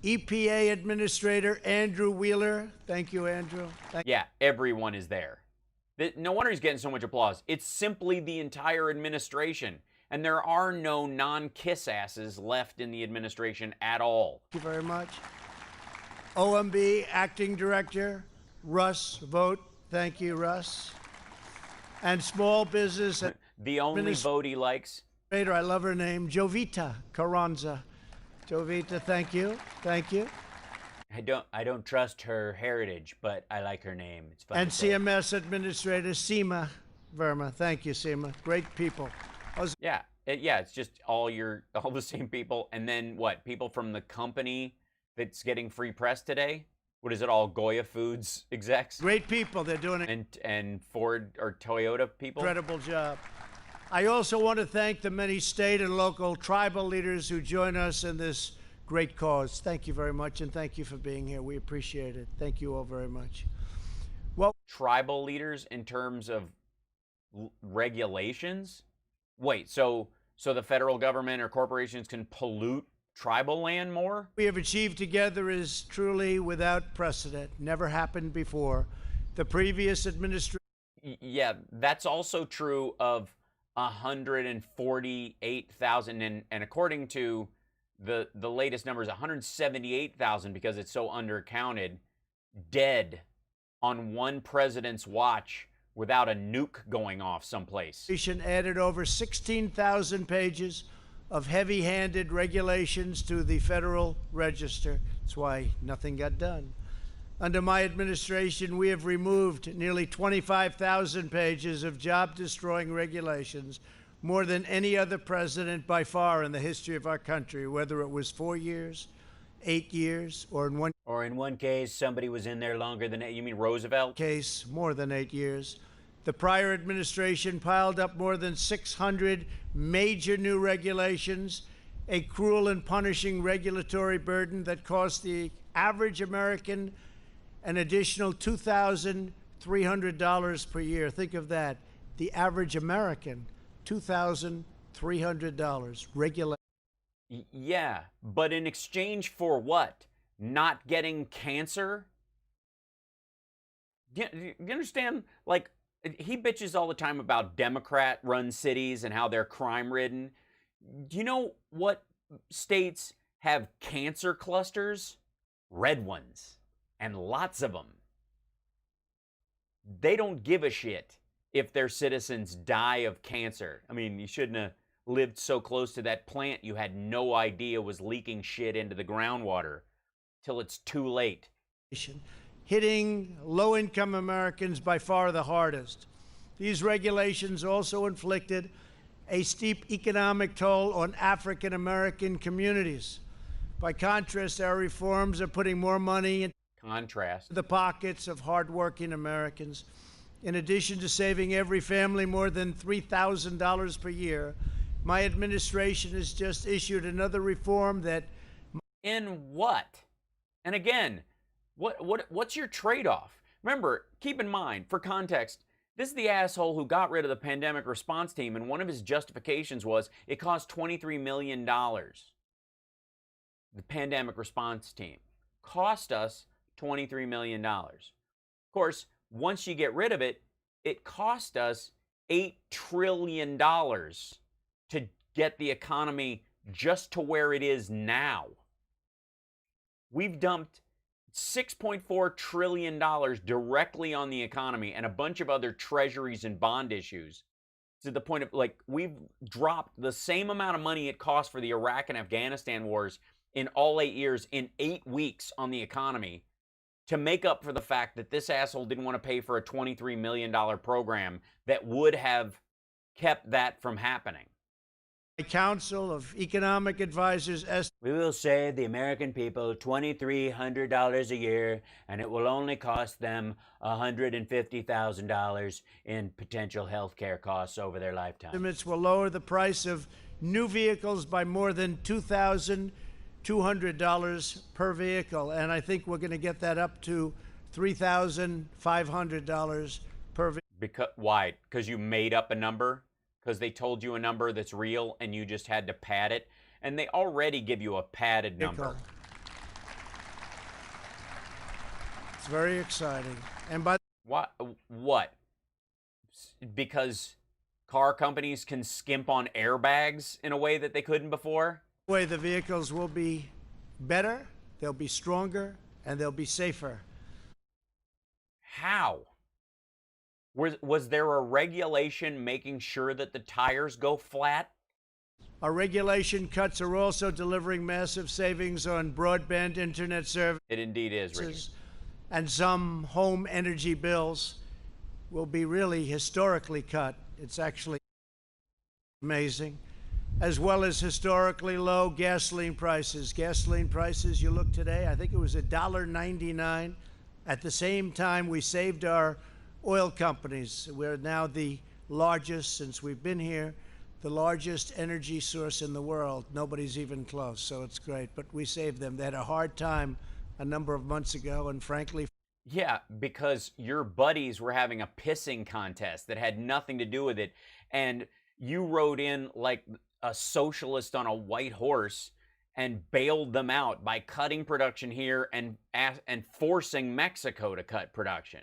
EPA Administrator Andrew Wheeler. Thank you, Andrew. Yeah, everyone is there. No wonder he's getting so much applause. It's simply the entire administration. And there are no non-kiss asses left in the administration at all. Thank you very much. OMB Acting Director Russ Vogt. Thank you, Russ. And Small Business. The only vote he likes. I love her name, Jovita Carranza. Jovita, thank you. Thank you. I don't trust her heritage, but I like her name. It's fun. And CMS Administrator Seema Verma. Thank you, Seema. Great people. Yeah, it's just all the same people. And then what? People from the company that's getting free press today? What is it, all Goya Foods execs? Great people. They're doing it. And Ford or Toyota people? Incredible job. I also want to thank the many state and local tribal leaders who join us in this great cause. Thank you very much, and thank you for being here. We appreciate it. Thank you all very much. Well, tribal leaders in terms of regulations? Wait, so the federal government or corporations can pollute tribal land more? We have achieved together is truly without precedent. Never happened before. The previous administration. Yeah, that's also true of 148,000, and according to the latest numbers, 178,000, because it's so undercounted, dead on one president's watch without a nuke going off someplace. Added over 16,000 pages of heavy-handed regulations to the Federal Register. That's why nothing got done. Under my administration, we have removed nearly 25,000 pages of job-destroying regulations, more than any other president by far in the history of our country, whether it was 4 years, 8 years, or in one case, somebody was in there longer than you mean Roosevelt? Case, more than 8 years. The prior administration piled up more than 600 major new regulations, a cruel and punishing regulatory burden that cost the average American an additional $2,300 per year. Think of that. The average American, $2,300. Yeah, but in exchange for what? Not getting cancer? Do you understand? Like, he bitches all the time about Democrat-run cities and how they're crime-ridden. Do you know what states have cancer clusters? Red ones. And lots of them. They don't give a shit if their citizens die of cancer. I mean, you shouldn't have lived so close to that plant you had no idea was leaking shit into the groundwater till it's too late. Hitting low-income Americans by far the hardest. These regulations also inflicted a steep economic toll on African American communities. By contrast, our reforms are putting more money into the pockets of hardworking Americans. In addition to saving every family more than $3,000 per year, my administration has just issued another reform that... In what? And again, what's your trade-off? Remember, keep in mind, for context, This is the asshole who got rid of the pandemic response team, and one of his justifications was it cost $23 million. The pandemic response team cost us $23 million. Of course, once you get rid of it, it cost us $8 trillion to get the economy just to where it is now. We've dumped $6.4 trillion directly on the economy and a bunch of other treasuries and bond issues, to the point of, like, we've dropped the same amount of money it cost for the Iraq and Afghanistan wars in all 8 years in 8 weeks on the economy, to make up for the fact that this asshole didn't want to pay for a $23 million program that would have kept that from happening. The Council of Economic Advisors we will save the American people $2,300 a year, and it will only cost them $150,000 in potential health care costs over their lifetime. estimates will lower the price of new vehicles by more than $2,200 per vehicle, and I think we're going to get that up to $3,500 per vehicle. Why? Because you made up a number? Because they told you a number that's real and you just had to pad it? And they already give you a padded number. It's very exciting. And by what? Because car companies can skimp on airbags in a way that they couldn't before? the way, the vehicles will be better, they'll be stronger, and they'll be safer. How? Was there a regulation making sure that the tires go flat? Our regulation cuts are also delivering massive savings on broadband internet services. It indeed is, Richard. And some home energy bills will be really historically cut. It's actually amazing. As well as historically low gasoline prices. Gasoline prices, you look today, I think it was $1.99. At the same time, we saved our oil companies. We're now the largest, since we've been here, the largest energy source in the world. Nobody's even close, so it's great. But we saved them. They had a hard time a number of months ago, and frankly... Yeah, because your buddies were having a pissing contest that had nothing to do with it, and you rode in like a socialist on a white horse and bailed them out by cutting production here and forcing Mexico to cut production.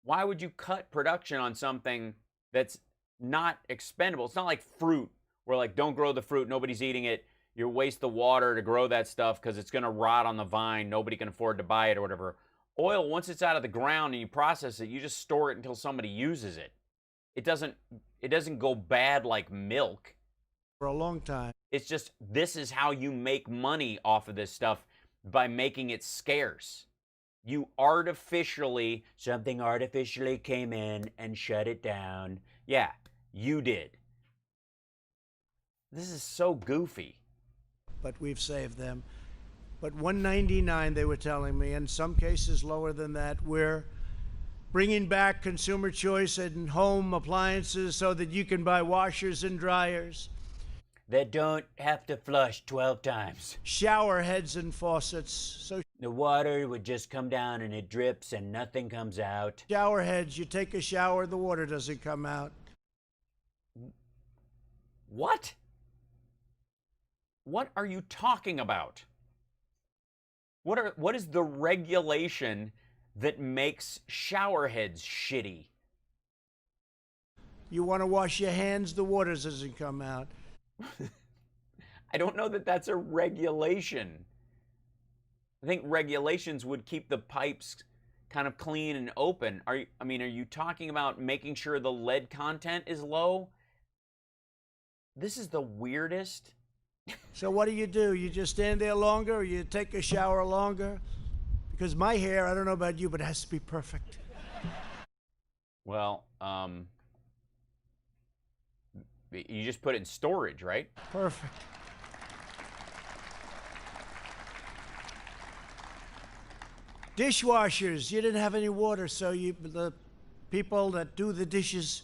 Why would you cut production on something that's not expendable? It's not like fruit, where like, don't grow the fruit, nobody's eating it. You waste the water to grow that stuff because it's going to rot on the vine. Nobody can afford to buy it or whatever. Oil, once it's out of the ground and you process it, you just store it until somebody uses it. It doesn't go bad like milk. For a long time. It's just, this is how you make money off of this stuff, by making it scarce. You artificially, something artificially came in and shut it down. Yeah, you did. This is so goofy. But we've saved them. But $1.99, they were telling me, in some cases lower than that. We're bringing back consumer choice in home appliances so that you can buy washers and dryers that don't have to flush 12 times. Shower heads and faucets. So the water would just come down and it drips and nothing comes out. Shower heads, you take a shower, the water doesn't come out. What? What are you talking about? What is the regulation that makes shower heads shitty? You want to wash your hands, the water doesn't come out. I don't know that that's a regulation. I think regulations would keep the pipes kind of clean and open. Are you talking about making sure the lead content is low? This is the weirdest. So what do? You just stand there longer, or you take a shower longer? Because my hair, I don't know about you, but it has to be perfect. Well, you just put it in storage, right? Perfect. Dishwashers, you didn't have any water, so the people that do the dishes,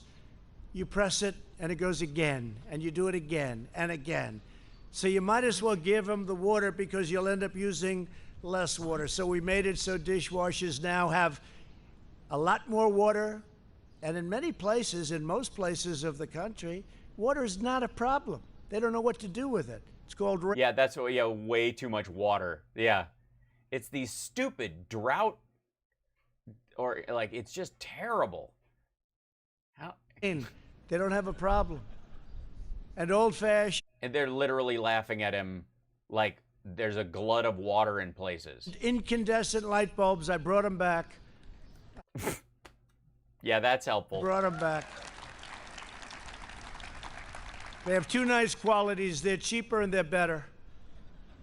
you press it and it goes again, and you do it again and again. So you might as well give them the water, because you'll end up using less water. So we made it so dishwashers now have a lot more water And in many places, in most places of the country, water is not a problem. They don't know what to do with it. It's called... Yeah, that's what, yeah, way too much water. Yeah. It's these stupid drought, or like, it's just terrible. How? They don't have a problem. And old-fashioned... And they're literally laughing at him like there's a glut of water in places. Incandescent light bulbs, I brought them back. Yeah, that's helpful. Brought them back. They have two nice qualities. They're cheaper and they're better.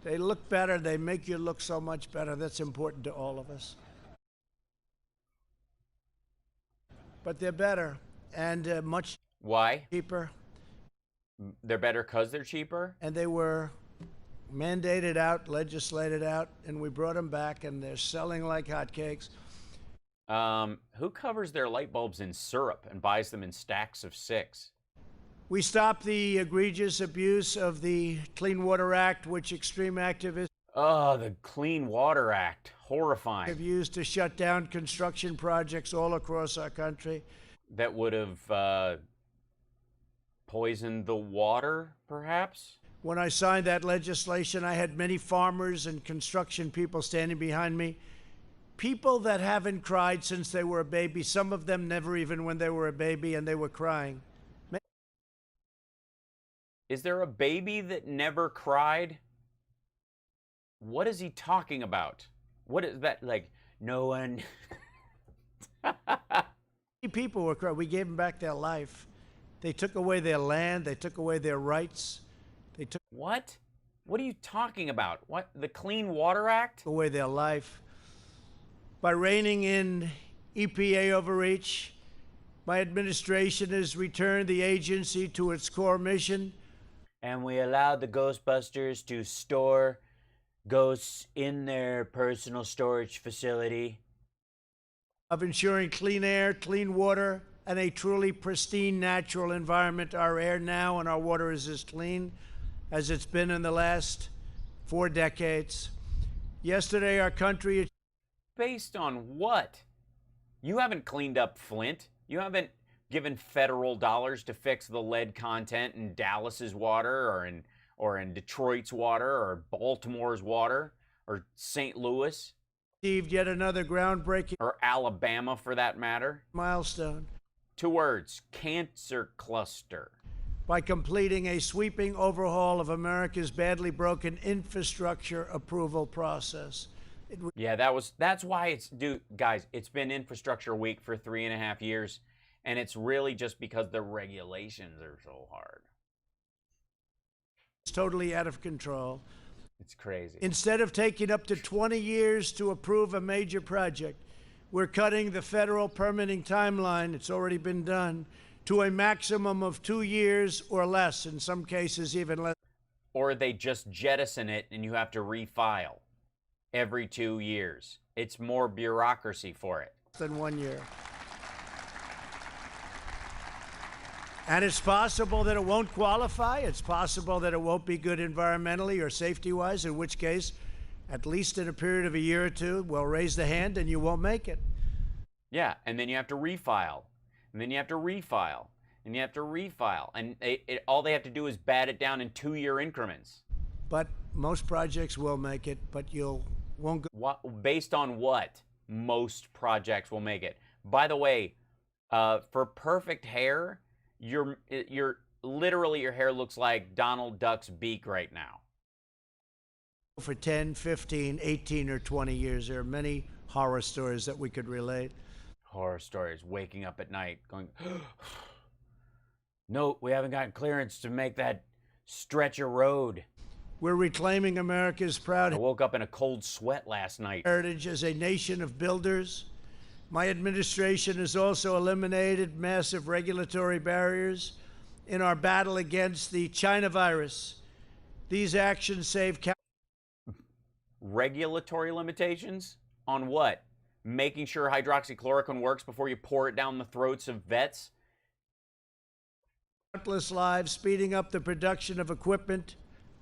They look better. They make you look so much better. That's important to all of us. But they're better and much Why? cheaper. They're better because they're cheaper? And they were mandated out, legislated out, and we brought them back, and they're selling like hotcakes. Who covers their light bulbs in syrup and buys them in stacks of 6? We stopped the egregious abuse of the Clean Water Act, which extreme activists Oh, the Clean Water Act. Horrifying. have used to shut down construction projects all across our country. That would have poisoned the water, perhaps? When I signed that legislation, I had many farmers and construction people standing behind me. People that haven't cried since they were a baby, some of them never even when they were a baby, and they were crying. Is there a baby that never cried? What is he talking about? What is that, like, no one... People were crying. We gave them back their life. They took away their land. They took away their rights. They took... What? What are you talking about? What? The Clean Water Act? Away their life. By reining in EPA overreach, my administration has returned the agency to its core mission. And we allowed the Ghostbusters to store ghosts in their personal storage facility. Of ensuring clean air, clean water, and a truly pristine natural environment. Our air now and our water is as clean as it's been in the last 4 decades. Yesterday, our country... Based on what? You haven't cleaned up Flint. You haven't given federal dollars to fix the lead content in Dallas's water or in Detroit's water or Baltimore's water or St. Louis. Achieved yet another groundbreaking... Or Alabama, for that matter. Milestone. 2 words, cancer cluster. By completing a sweeping overhaul of America's badly broken infrastructure approval process. Yeah, that's why it's, dude, guys, it's been infrastructure week for 3.5 years, and it's really just because the regulations are so hard. It's totally out of control. It's crazy. Instead of taking up to 20 years to approve a major project, we're cutting the federal permitting timeline, it's already been done, to a maximum of 2 years or less, in some cases even less. Or they just jettison it and you have to refile every 2 years. It's more bureaucracy for it. Than 1 year. And it's possible that it won't qualify. It's possible that it won't be good environmentally or safety-wise, in which case, at least in a period of a year or 2, we'll raise the hand and you won't make it. Yeah, and then you have to refile. And then you have to refile. And you have to refile. And all they have to do is bat it down in 2-year increments. But most projects will make it, but won't go. What, based on what? Most projects will make it. By the way, for perfect hair, literally your hair looks like Donald Duck's beak right now. For 10, 15, 18, or 20 years, there are many horror stories that we could relate. Horror stories, waking up at night, going, no, we haven't gotten clearance to make that stretch of road. We're reclaiming America's proud... I woke up in a cold sweat last night. ...heritage as a nation of builders. My administration has also eliminated massive regulatory barriers in our battle against the China virus. These actions save... Regulatory limitations? On what? Making sure hydroxychloroquine works before you pour it down the throats of vets? Countless lives, speeding up the production of equipment.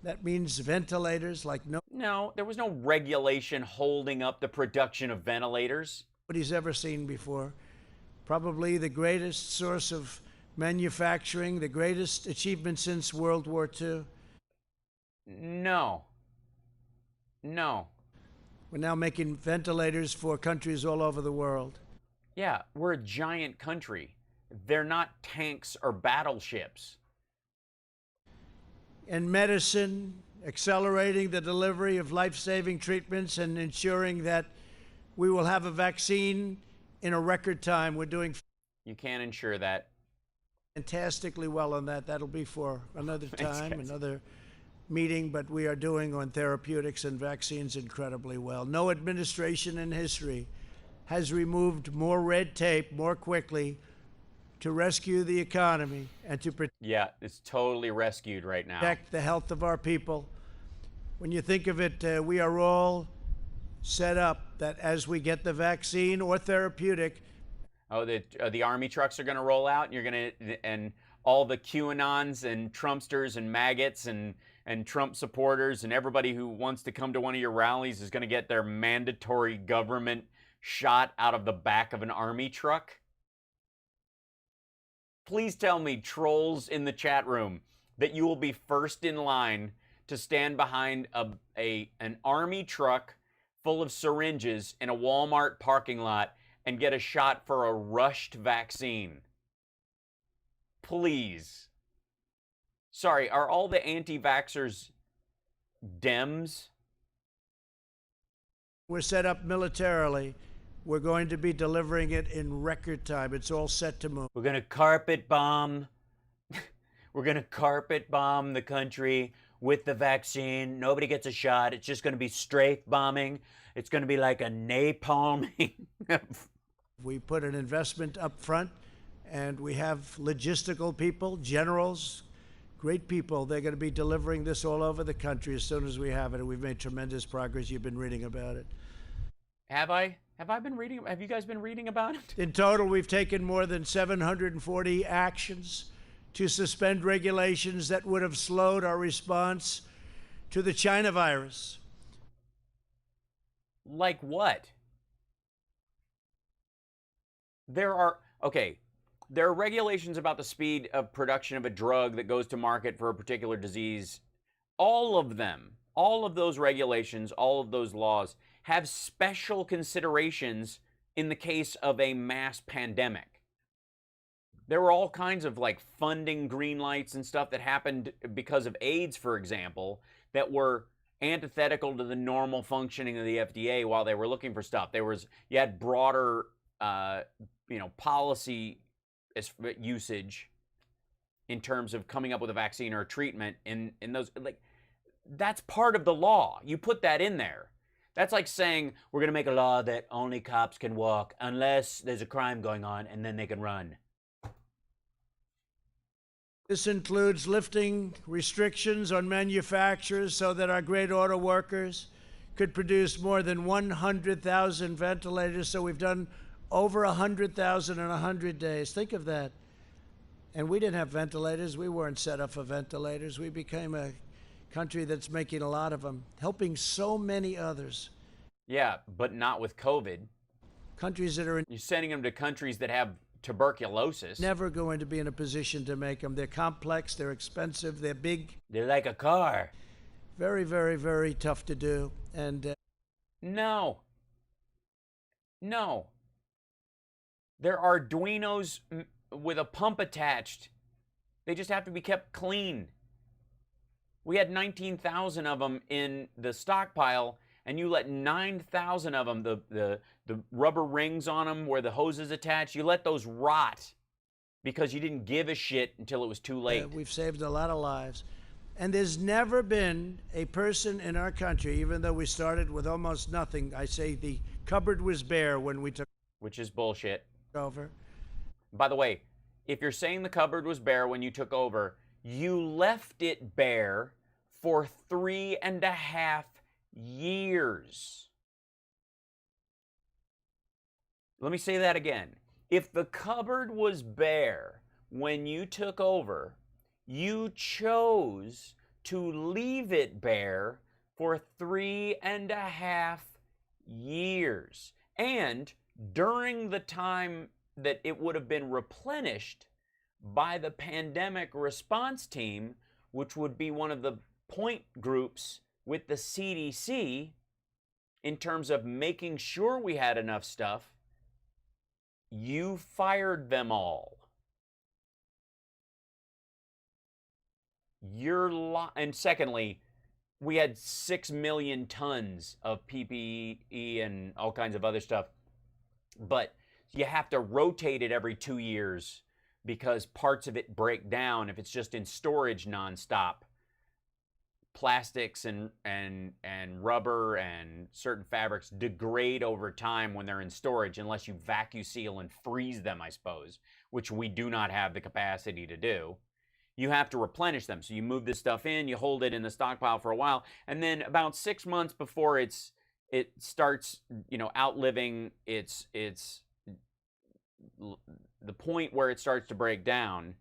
That means ventilators like No, there was no regulation holding up the production of ventilators. Nobody's ever seen before. probably the greatest source of manufacturing, the greatest achievement since World War II. No. No. We're now making ventilators for countries all over the world. Yeah, we're a giant country. They're not tanks or battleships. In medicine, accelerating the delivery of life-saving treatments and ensuring that we will have a vaccine in a record time. We're doing You can't ensure that. fantastically well on that. That'll be for another time, another meeting, but we are doing on therapeutics and vaccines incredibly well. No administration in history has removed more red tape more quickly to rescue the economy and to Yeah, it's totally rescued right now. protect the health of our people. When you think of it, we are all set up that as we get the vaccine or therapeutic. Oh, the army trucks are going to roll out, and you're going to, and all the QAnons and Trumpsters and maggots and Trump supporters and everybody who wants to come to one of your rallies is going to get their mandatory government shot out of the back of an army truck. Please tell me, trolls in the chat room, that you will be first in line to stand behind an army truck full of syringes in a Walmart parking lot and get a shot for a rushed vaccine. Please. Sorry, are all the anti-vaxxers Dems? We're set up militarily. We're going to be delivering it in record time. It's all set to move. We're going to carpet bomb. We're going to carpet bomb the country with the vaccine. Nobody gets a shot. It's just going to be strafe bombing. It's going to be like a napalming. We put an investment up front, and we have logistical people, generals, great people. They're going to be delivering this all over the country as soon as we have it, and we've made tremendous progress. You've been reading about it. Have I? Have I been reading? Have you guys been reading about it? In total, we've taken more than 740 actions to suspend regulations that would have slowed our response to the China virus. Like what? There are regulations about the speed of production of a drug that goes to market for a particular disease. All of them, all of those regulations, all of those laws have special considerations in the case of a mass pandemic. There were all kinds of like funding green lights and stuff that happened because of AIDS, for example, that were antithetical to the normal functioning of the FDA while they were looking for stuff. You had broader, policy usage in terms of coming up with a vaccine or a treatment in those, like, that's part of the law. You put that in there. That's like saying We're going to make a law that only cops can walk unless there's a crime going on, and then they can run. This includes lifting restrictions on manufacturers so that our great auto workers could produce more than 100,000 ventilators. So we've done over 100,000 in 100 days. Think of that. And we didn't have ventilators. We weren't set up for ventilators. We became a country that's making a lot of them, helping so many others. Yeah, but not with COVID. Countries that are You're sending them to countries that have tuberculosis. never going to be in a position to make them. They're complex, they're expensive, they're big. They're like a car. Very, very, very tough to do. And No. They're Arduinos with a pump attached. They just have to be kept clean. We had 19,000 of them in the stockpile, and you let 9,000 of them, the rubber rings on them where the hose is attached, you let those rot because you didn't give a shit until it was too late. we've saved a lot of lives. And there's never been a person in our country, even though we started with almost nothing, I say the cupboard was bare when we took Which is bullshit. over. By the way, if you're saying the cupboard was bare when you took over, you left it bare for 3.5 years. Let me say that again. If the cupboard was bare when you took over, you chose to leave it bare for 3.5 years. And during the time that it would have been replenished by the pandemic response team, which would be one of the point groups with the CDC in terms of making sure we had enough stuff. You fired them all. And secondly, we had 6 million tons of PPE and all kinds of other stuff, but you have to rotate it every 2 years because parts of it break down if it's just in storage nonstop. Plastics and rubber and certain fabrics degrade over time when they're in storage unless you vacuum seal and freeze them, I suppose, which we do not have the capacity to do. You have to replenish them. So you move this stuff in, you hold it in the stockpile for a while, and then about 6 months before it starts, outliving the point where it starts to break down,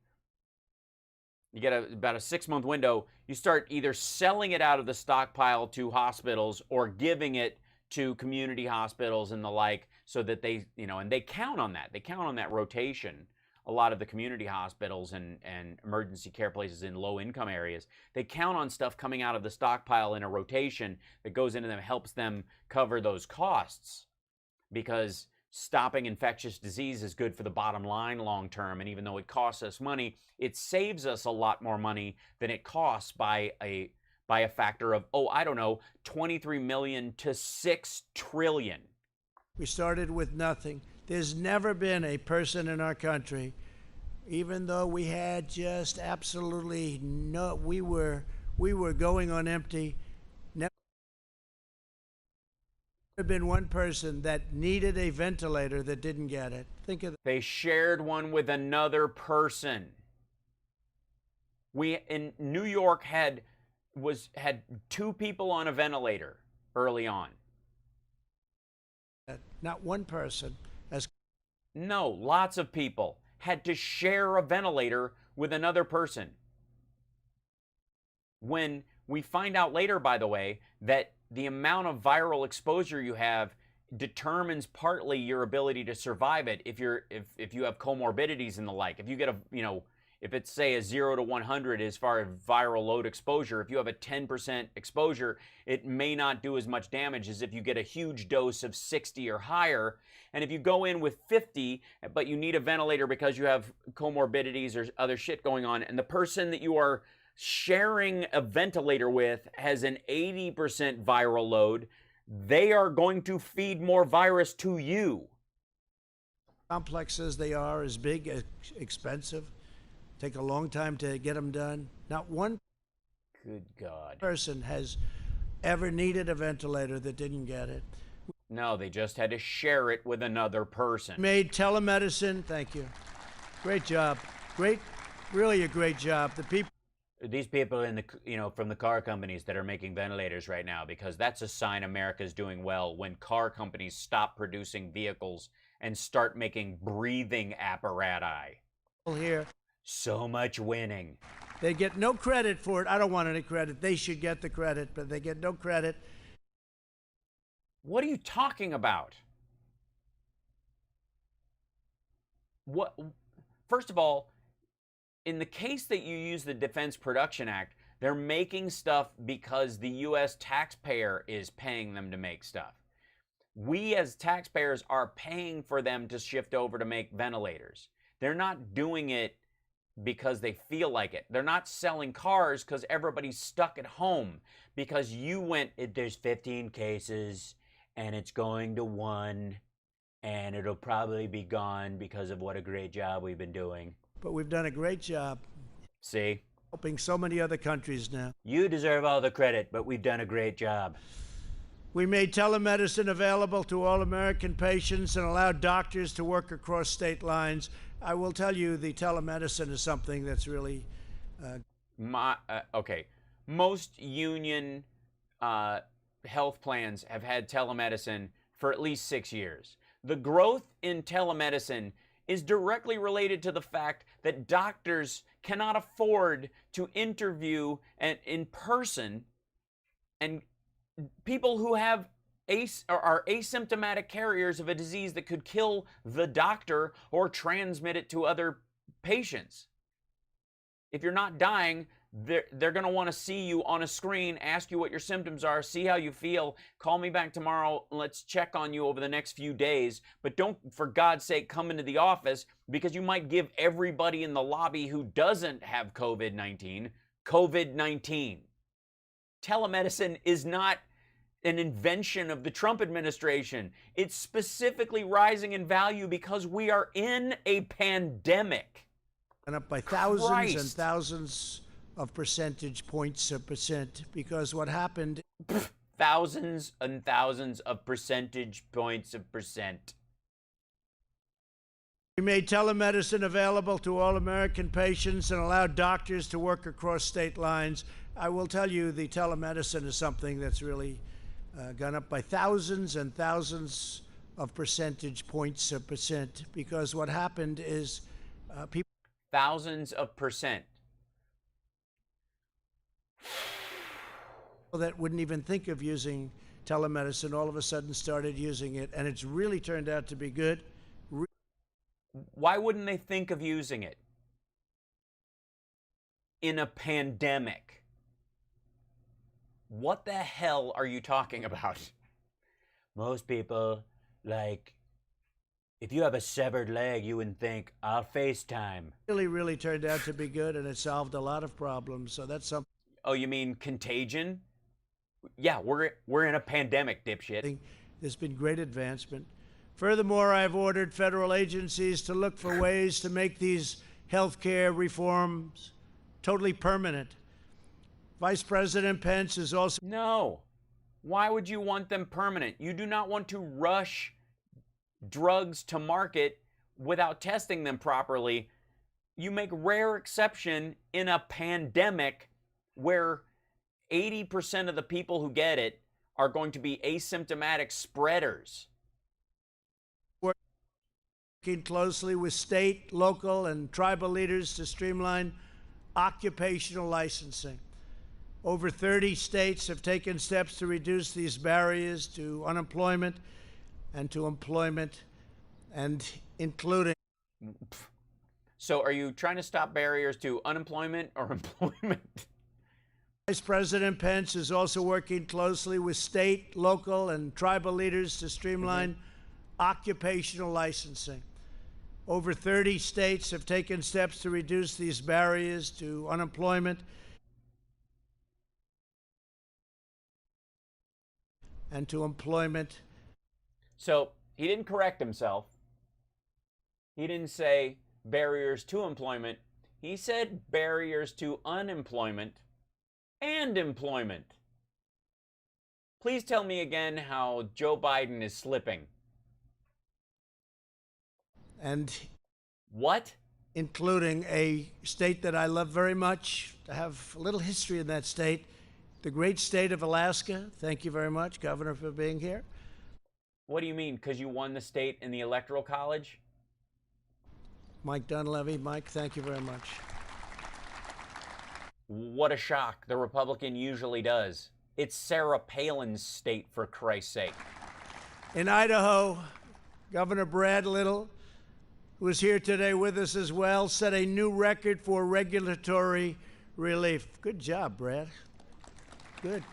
you get about a 6-month window. You start either selling it out of the stockpile to hospitals or giving it to community hospitals and the like, so that they, and they count on that. They count on that rotation. A lot of the community hospitals and emergency care places in low-income areas, they count on stuff coming out of the stockpile in a rotation that goes into them, helps them cover those costs, because stopping infectious disease is good for the bottom line long term. And even though it costs us money, it saves us a lot more money than it costs by a factor of, 23 million to 6 trillion. We started with nothing. There's never been a person in our country, even though we had just absolutely no, we were going on empty. Never been one person that needed a ventilator that didn't get it. Think of They shared one with another person. We in New York had 2 people on a ventilator early on. Not one person. No, lots of people had to share a ventilator with another person. When we find out later, by the way, that the amount of viral exposure you have determines partly your ability to survive it. If you have comorbidities and the like, if you get if it's say a 0 to 100 as far as viral load exposure, if you have a 10% exposure, it may not do as much damage as if you get a huge dose of 60 or higher. And if you go in with 50, but you need a ventilator because you have comorbidities or other shit going on, and the person that you are sharing a ventilator with has an 80% viral load, they are going to feed more virus to you. Complex as they are, as big, expensive, take a long time to get them done. Not one Good God. person has ever needed a ventilator that didn't get it. No, they just had to share it with another person. Made telemedicine. Thank you. Great job. Great, really a great job. These people in the, from the car companies that are making ventilators right now, because that's a sign America's doing well, when car companies stop producing vehicles and start making breathing apparatus. Here. So much winning. They get no credit for it. I don't want any credit. They should get the credit, but they get no credit. What are you talking about? What? First of all, in the case that you use the Defense Production Act, they're making stuff because the U.S. taxpayer is paying them to make stuff. We as taxpayers are paying for them to shift over to make ventilators. They're not doing it because they feel like it. They're not selling cars because everybody's stuck at home, because you went, there's 15 cases and it's going to 1 and it'll probably be gone because of what a great job we've been doing. But we've done a great job. See? Helping so many other countries now. You deserve all the credit, but we've done a great job. We made telemedicine available to all American patients and allowed doctors to work across state lines. I will tell you, the telemedicine is something that's really... Okay. Most union health plans have had telemedicine for at least 6 years. The growth in telemedicine is directly related to the fact that doctors cannot afford to interview in person, and people who have are asymptomatic carriers of a disease that could kill the doctor or transmit it to other patients. If you're not dying, they're going to want to see you on a screen, ask you what your symptoms are, see how you feel, call me back tomorrow, let's check on you over the next few days. But don't, for God's sake, come into the office, because you might give everybody in the lobby who doesn't have COVID-19, COVID-19. Telemedicine is not an invention of the Trump administration. It's specifically rising in value because we are in a pandemic. And up by thousands and thousands of percentage points of percent, because what happened... Thousands and thousands of percentage points of percent. We made telemedicine available to all American patients and allowed doctors to work across state lines. I will tell you, the telemedicine is something that's really gone up by thousands and thousands of percentage points of percent, because what happened is people... Thousands of percent. That wouldn't even think of using telemedicine all of a sudden started using it, and it's really turned out to be good. Why wouldn't they think of using it in a pandemic? What the hell are you talking about? Most people, like, if you have a severed leg, you wouldn't think, I'll FaceTime. Really turned out to be good, and it solved a lot of problems, so that's something. Oh, you mean contagion? Yeah, we're in a pandemic, dipshit. There's been great advancement. Furthermore, I've ordered federal agencies to look for ways to make these healthcare reforms totally permanent. Vice President Pence is also... No. Why would you want them permanent? You do not want to rush drugs to market without testing them properly. You make rare exception in a pandemic where 80% of the people who get it are going to be asymptomatic spreaders. Working closely with state, local, and tribal leaders to streamline occupational licensing. Over 30 states have taken steps to reduce these barriers to unemployment and to employment, and including... So are you trying to stop barriers to unemployment or employment? Vice President Pence is also working closely with state, local, and tribal leaders to streamline occupational licensing. Over 30 states have taken steps to reduce these barriers to unemployment and to employment. So he didn't correct himself. He didn't say barriers to employment. He said barriers to unemployment and employment. Please tell me again how Joe Biden is slipping. And what? Including a state that I love very much. I have a little history in that state, the great state of Alaska. Thank you very much, Governor, for being here. What do you mean? Because you won the state in the Electoral College? Mike Dunleavy. Mike, thank you very much. What a shock. The Republican usually does. It's Sarah Palin's state, for Christ's sake. In Idaho, Governor Brad Little, who is here today with us as well, set a new record for regulatory relief. Good job, Brad. Good.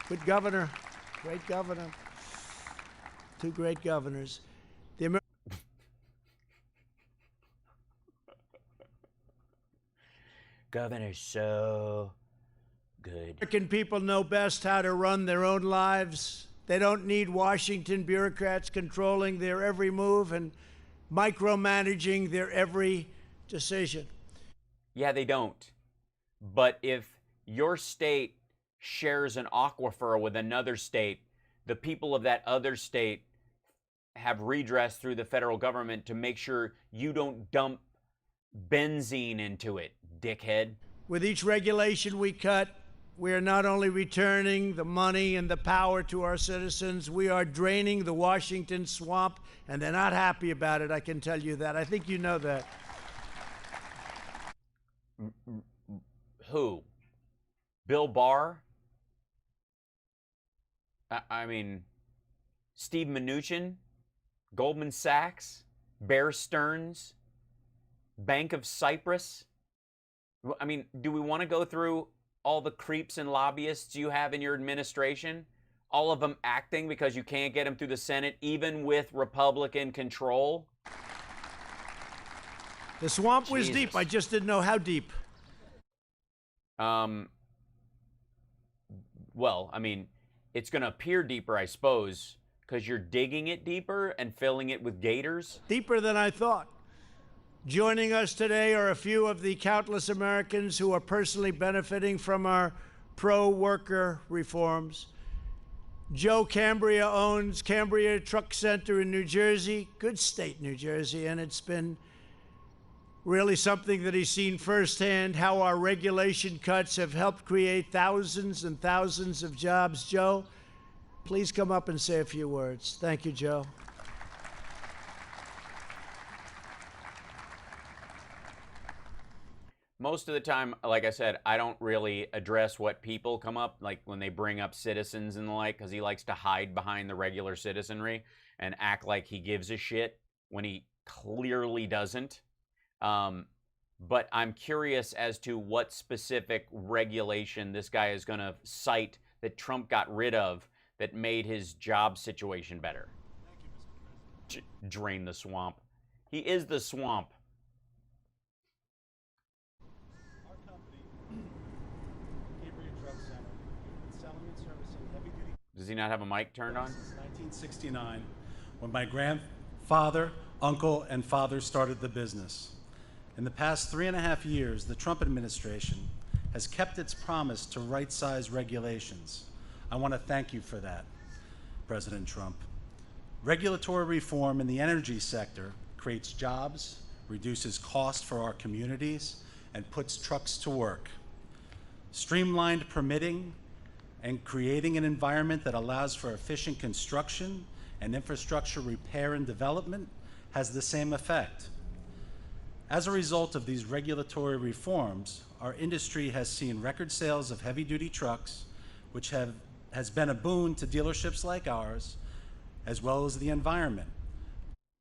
Good governor. Great governor. Two great governors. The Governor's so good. American people know best how to run their own lives. They don't need Washington bureaucrats controlling their every move and micromanaging their every decision. Yeah, they don't. But if your state shares an aquifer with another state, the people of that other state have redress through the federal government to make sure you don't dump benzene into it, dickhead. With each regulation we cut, we are not only returning the money and the power to our citizens, we are draining the Washington swamp, and they're not happy about it, I can tell you that. I think you know that. Who? Bill Barr? I mean, Steve Mnuchin, Goldman Sachs, Bear Stearns, Bank of Cyprus. I mean, do we want to go through all the creeps and lobbyists you have in your administration? All of them acting because you can't get them through the Senate, even with Republican control? The swamp was deep. I just didn't know how deep. Well, I mean, it's going to appear deeper, I suppose, because you're digging it deeper and filling it with gators. Deeper than I thought. Joining us today are a few of the countless Americans who are personally benefiting from our pro-worker reforms. Joe Cambria owns Cambria Truck Center in New Jersey, good state, New Jersey, and it's been really something that he's seen firsthand, how our regulation cuts have helped create thousands and thousands of jobs. Joe, please come up and say a few words. Thank you, Joe. Most of the time, like I said, I don't really address what people come up, like when they bring up citizens and the like, because he likes to hide behind the regular citizenry and act like he gives a shit when he clearly doesn't. But I'm curious as to what specific regulation this guy is going to cite that Trump got rid of that made his job situation better. Thank you, Mr. President. Drain the swamp. He is the swamp. Our company, Cambria Truck Center, is selling and servicing heavy-duty. Does he not have a mic turned on? Since 1969, when my grandfather, uncle, and father started the business. In the past 3.5 years, the Trump administration has kept its promise to right-size regulations. I want to thank you for that, President Trump. Regulatory reform in the energy sector creates jobs, reduces costs for our communities, and puts trucks to work. Streamlined permitting and creating an environment that allows for efficient construction and infrastructure repair and development has the same effect. As a result of these regulatory reforms, our industry has seen record sales of heavy-duty trucks, which has been a boon to dealerships like ours, as well as the environment.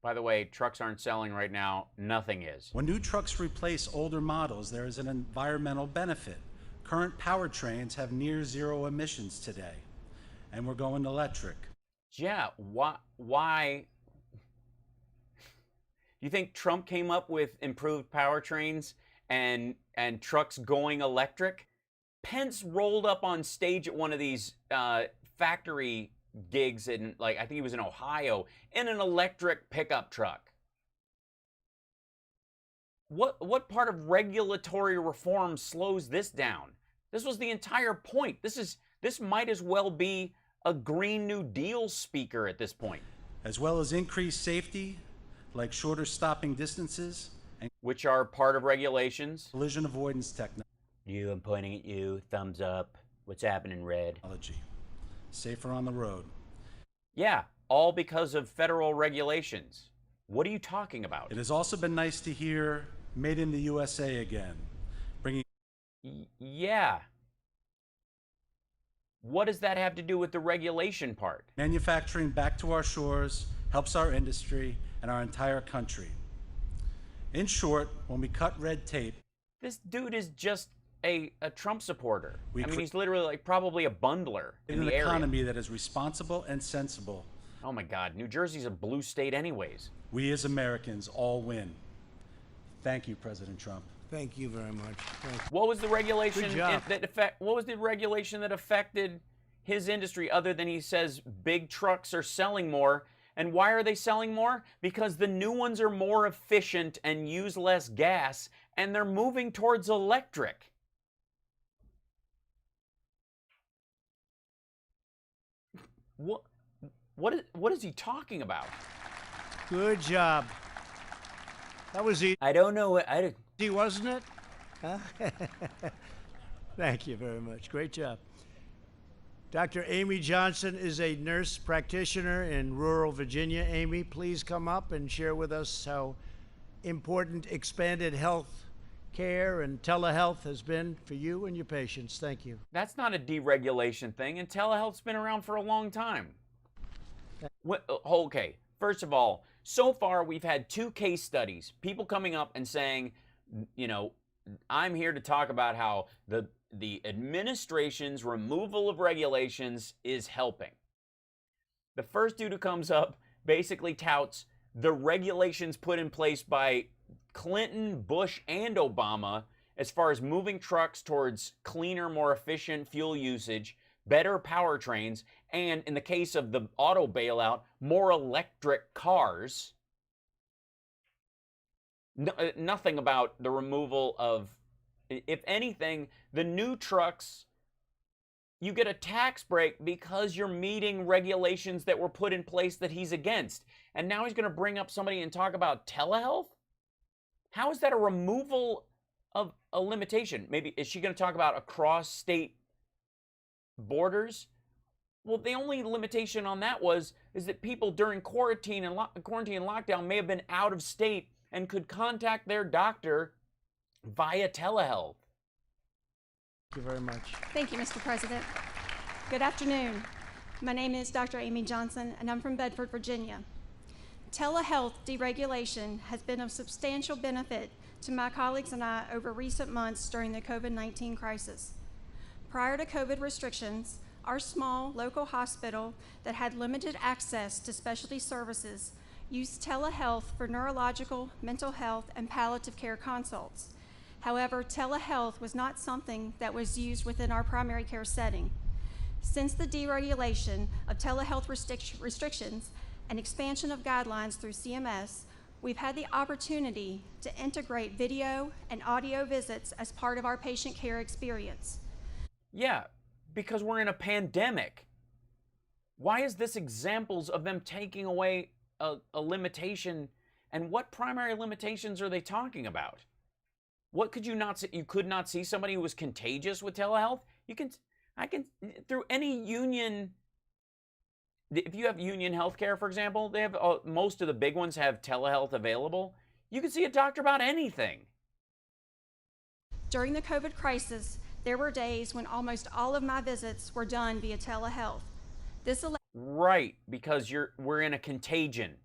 By the way, trucks aren't selling right now. Nothing is. When new trucks replace older models, there is an environmental benefit. Current powertrains have near zero emissions today, and we're going electric. Yeah, why? You think Trump came up with improved powertrains and trucks going electric? Pence rolled up on stage at one of these factory gigs in, like, I think he was in Ohio, in an electric pickup truck. What part of regulatory reform slows this down? This was the entire point. This might as well be a Green New Deal speaker at this point. As well as increased safety, like shorter stopping distances, and which are part of regulations. Collision avoidance technology. You, I'm pointing at you. Thumbs up. What's happening, red? Safer on the road. Yeah, all because of federal regulations. What are you talking about? It has also been nice to hear "Made in the USA" again, bringing. Yeah. What does that have to do with the regulation part? Manufacturing back to our shores helps our industry and our entire country. In short, when we cut red tape... This dude is just a Trump supporter. I mean, he's literally like probably a bundler in the area. An economy that is responsible and sensible. Oh my God, New Jersey's a blue state anyways. We as Americans all win. Thank you, President Trump. Thank you very much. What was the regulation What was the regulation that affected his industry other than he says big trucks are selling more? And why are they selling more? Because the new ones are more efficient and use less gas, and they're moving towards electric. What is he talking about? Good job. That was easy. I don't know what wasn't it? Huh? Thank you very much. Great job. Dr. Amy Johnson is a nurse practitioner in rural Virginia. Amy, please come up and share with us how important expanded health care and telehealth has been for you and your patients. Thank you. That's not a deregulation thing, and telehealth's been around for a long time. Okay, first of all, so far we've had 2 case studies, people coming up and saying, you know, I'm here to talk about how the administration's removal of regulations is helping. The first dude who comes up basically touts the regulations put in place by Clinton, Bush, and Obama as far as moving trucks towards cleaner, more efficient fuel usage, better powertrains, and in the case of the auto bailout, more electric cars. Nothing about the removal of, if anything, the new trucks, you get a tax break because you're meeting regulations that were put in place that he's against. And now he's going to bring up somebody and talk about telehealth? How is that a removal of a limitation? Maybe, is she going to talk about across state borders? Well, the only limitation on that is that people during quarantine and lockdown may have been out of state and could contact their doctor via telehealth. Thank you very much. Thank you, Mr. President. Good afternoon. My name is Dr. Amy Johnson, and I'm from Bedford, Virginia. Telehealth deregulation has been of substantial benefit to my colleagues and I over recent months during the COVID-19 crisis. Prior to COVID restrictions, our small local hospital that had limited access to specialty services used telehealth for neurological, mental health, and palliative care consults. However, telehealth was not something that was used within our primary care setting. Since the deregulation of telehealth restrictions and expansion of guidelines through CMS, we've had the opportunity to integrate video and audio visits as part of our patient care experience. Yeah, because we're in a pandemic. Why is this examples of them taking away a limitation? And what primary limitations are they talking about? What could you not see? You could not see somebody who was contagious with telehealth? I can, through any union, if you have union healthcare, for example, they have, most of the big ones have telehealth available. You can see a doctor about anything. During the COVID crisis, there were days when almost all of my visits were done via telehealth. Right, because we're in a contagion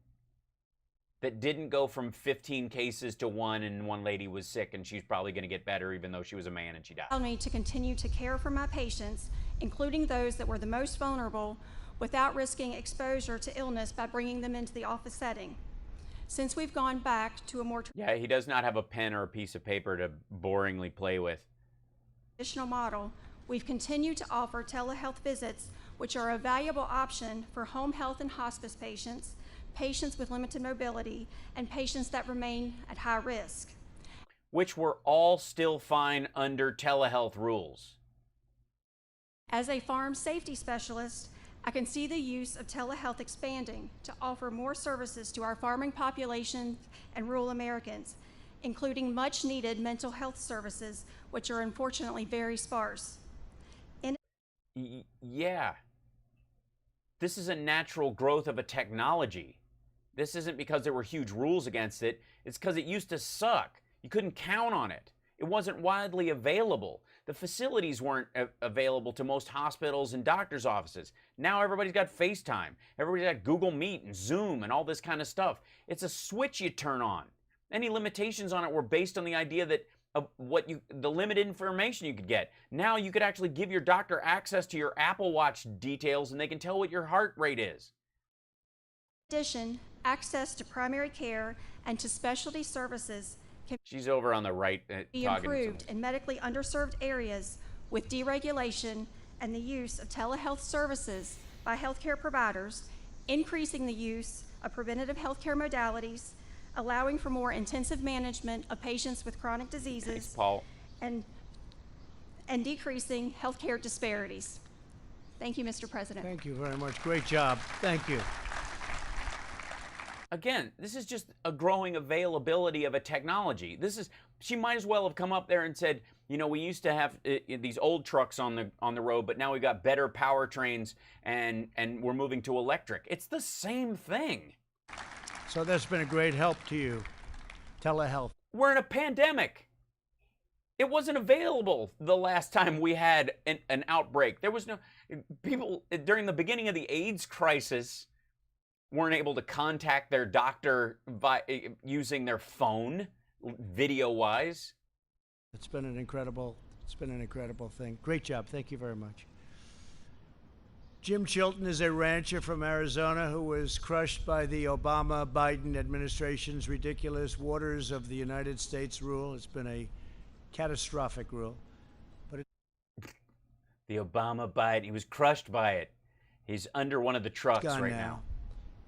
that didn't go from 15 cases to 1, and one lady was sick, and she's probably going to get better even though she was a man and she died. Allowed me to continue to care for my patients, including those that were the most vulnerable, without risking exposure to illness by bringing them into the office setting. Since we've gone back to a more Yeah, he does not have a pen or a piece of paper to boringly play with. Traditional model, we've continued to offer telehealth visits, which are a valuable option for home health and hospice patients, patients with limited mobility, and patients that remain at high risk. Which were all still fine under telehealth rules. As a farm safety specialist, I can see the use of telehealth expanding to offer more services to our farming population and rural Americans, including much needed mental health services, which are unfortunately very sparse. Yeah. This is a natural growth of a technology. This isn't because there were huge rules against it. It's because it used to suck. You couldn't count on it. It wasn't widely available. The facilities weren't available to most hospitals and doctors' offices. Now everybody's got FaceTime. Everybody's got Google Meet and Zoom and all this kind of stuff. It's a switch you turn on. Any limitations on it were based on the idea that the limited information you could get. Now you could actually give your doctor access to your Apple Watch details and they can tell what your heart rate is. In addition, access to primary care and to specialty services can She's over on the right be improved in medically underserved areas with deregulation and the use of telehealth services by healthcare providers, increasing the use of preventative healthcare modalities, allowing for more intensive management of patients with chronic diseases, Thanks, Paul. and decreasing healthcare disparities. Thank you, Mr. President. Thank you very much. Great job. Thank you. Again, this is just a growing availability of a technology. She might as well have come up there and said, you know, we used to have these old trucks on the road, but now we've got better powertrains and we're moving to electric. It's the same thing. So that's been a great help to you, telehealth. We're in a pandemic. It wasn't available the last time we had an outbreak. There was no people during the beginning of the AIDS crisis. weren't able to contact their doctor using their phone, video-wise. It's been an incredible thing. Great job. Thank you very much. Jim Chilton is a rancher from Arizona who was crushed by the Obama-Biden administration's ridiculous Waters of the United States rule. It's been a catastrophic rule. But the Obama-Biden, he was crushed by it. He's under one of the trucks right now.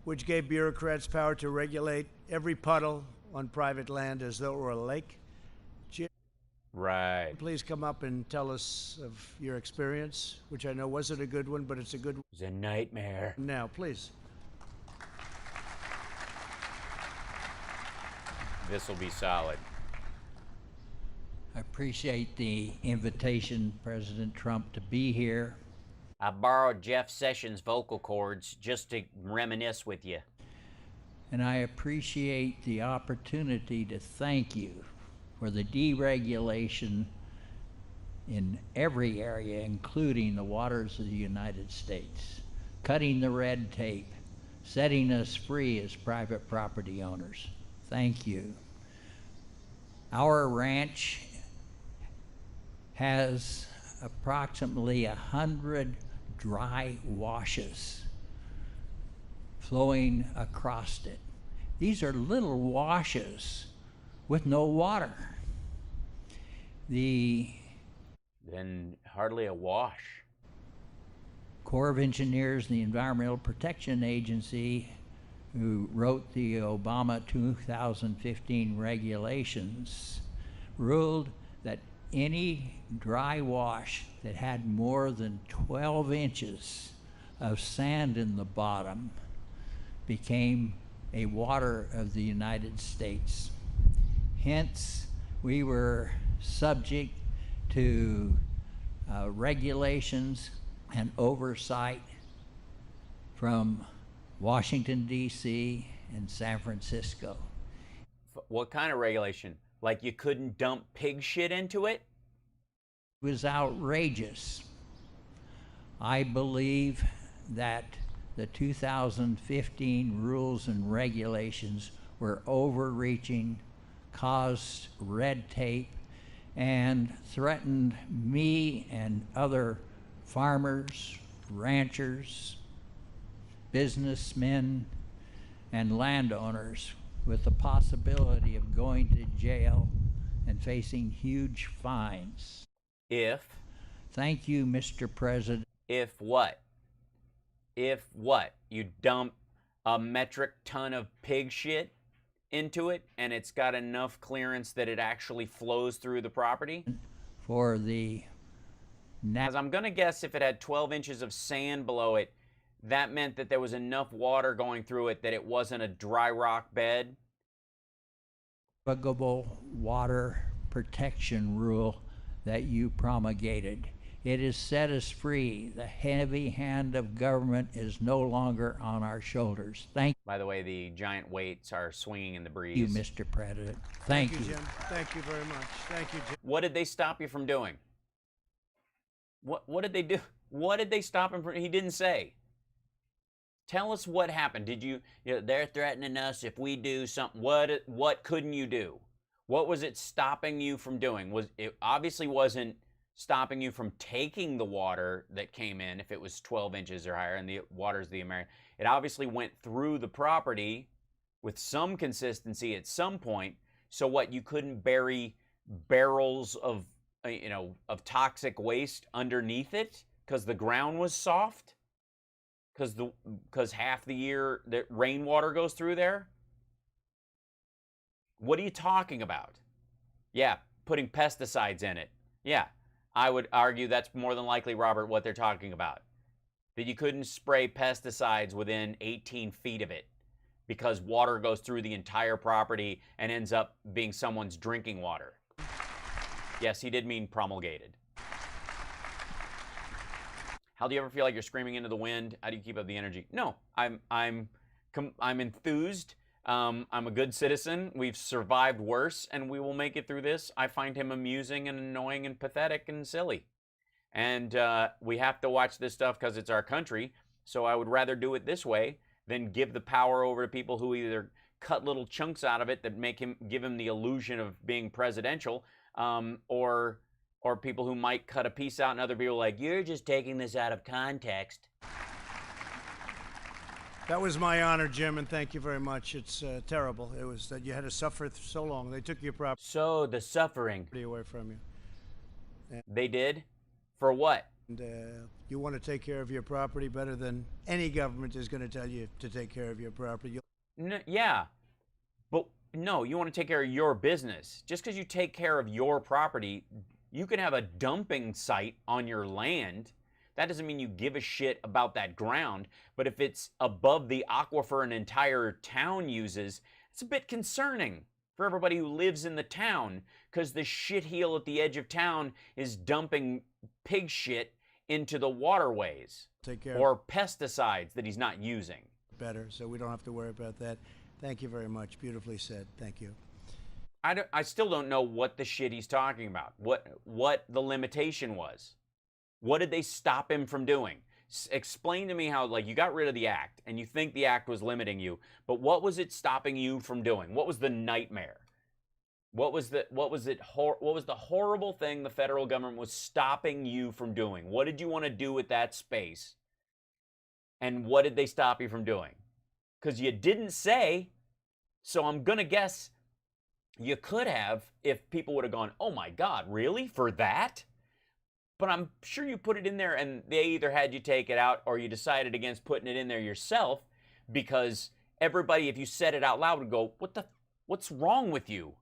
Which gave bureaucrats power to regulate every puddle on private land as though it were a lake. Jim, right. Please come up and tell us of your experience, which I know wasn't a good one, but it's a good one. It was a nightmare. Now, please. This will be solid. I appreciate the invitation, President Trump, to be here. I borrowed Jeff Sessions' vocal cords just to reminisce with you. And I appreciate the opportunity to thank you for the deregulation in every area, including the waters of the United States, cutting the red tape, setting us free as private property owners. Thank you. Our ranch has approximately 100 dry washes flowing across it. These are little washes with no water. Then hardly a wash. Corps of Engineers and the Environmental Protection Agency, who wrote the Obama 2015 regulations, ruled that any dry wash that had more than 12 inches of sand in the bottom became a water of the United States. Hence, we were subject to regulations and oversight from Washington, D.C. and San Francisco. What kind of regulation? Like you couldn't dump pig shit into it? It was outrageous. I believe that the 2015 rules and regulations were overreaching, caused red tape, and threatened me and other farmers, ranchers, businessmen, and landowners with the possibility of going to jail and facing huge fines. If? Thank you, Mr. President. If what? If what? You dump a metric ton of pig shit into it and it's got enough clearance that it actually flows through the property? For the... As I'm going to guess if it had 12 inches of sand below it, that meant that there was enough water going through it that it wasn't a dry rock bed. Navigable water protection rule that you promulgated. It has set us free. The heavy hand of government is no longer on our shoulders. Thank you. By the way, the giant weights are swinging in the breeze. You, Mr. President. Thank you, Jim. Thank you very much. Thank you, Jim. What did they stop you from doing? What did they do? What did they stop him from? He didn't say. Tell us what happened. Did you know, they're threatening us if we do something. What couldn't you do? What was it stopping you from doing? It obviously wasn't stopping you from taking the water that came in if it was 12 inches or higher, and the water's the American. It obviously went through the property with some consistency at some point. So what, you couldn't bury barrels of of toxic waste underneath it because the ground was soft? Because half the year that rainwater goes through there? What are you talking about? Yeah, putting pesticides in it. Yeah, I would argue that's more than likely, Robert, what they're talking about. That you couldn't spray pesticides within 18 feet of it because water goes through the entire property and ends up being someone's drinking water. Yes, he did mean promulgated. How do you ever feel like you're screaming into the wind? How do you keep up the energy? No, I'm enthused. I'm a good citizen. We've survived worse, and we will make it through this. I find him amusing and annoying and pathetic and silly. And we have to watch this stuff because it's our country. So I would rather do it this way then give the power over to people who either cut little chunks out of it that give him the illusion of being presidential, or people who might cut a piece out and other people like, you're just taking this out of context. That was my honor, Jim, and thank you very much. It's terrible. It was that you had to suffer so long. They took your property. So the suffering away from you. And, they did? For what? And you want to take care of your property better than any government is going to tell you to take care of your property. No, yeah, but no, you want to take care of your business. Just because you take care of your property, you can have a dumping site on your land. That doesn't mean you give a shit about that ground, but if it's above the aquifer an entire town uses, it's a bit concerning for everybody who lives in the town, because the shitheel at the edge of town is dumping pig shit into the waterways or pesticides that he's not using. Better, so we don't have to worry about that. Thank you very much. Beautifully said. Thank you. I still don't know what the shit he's talking about, what the limitation was. What did they stop him from doing? Explain to me how, like, you got rid of the act and you think the act was limiting you, but what was it stopping you from doing? What was the nightmare? What was the horrible thing the federal government was stopping you from doing? What did you want to do with that space? And what did they stop you from doing? Because you didn't say, so I'm going to guess you could have if people would have gone, oh my God, really? For that? But I'm sure you put it in there and they either had you take it out or you decided against putting it in there yourself, because everybody, if you said it out loud, would go, what's wrong with you?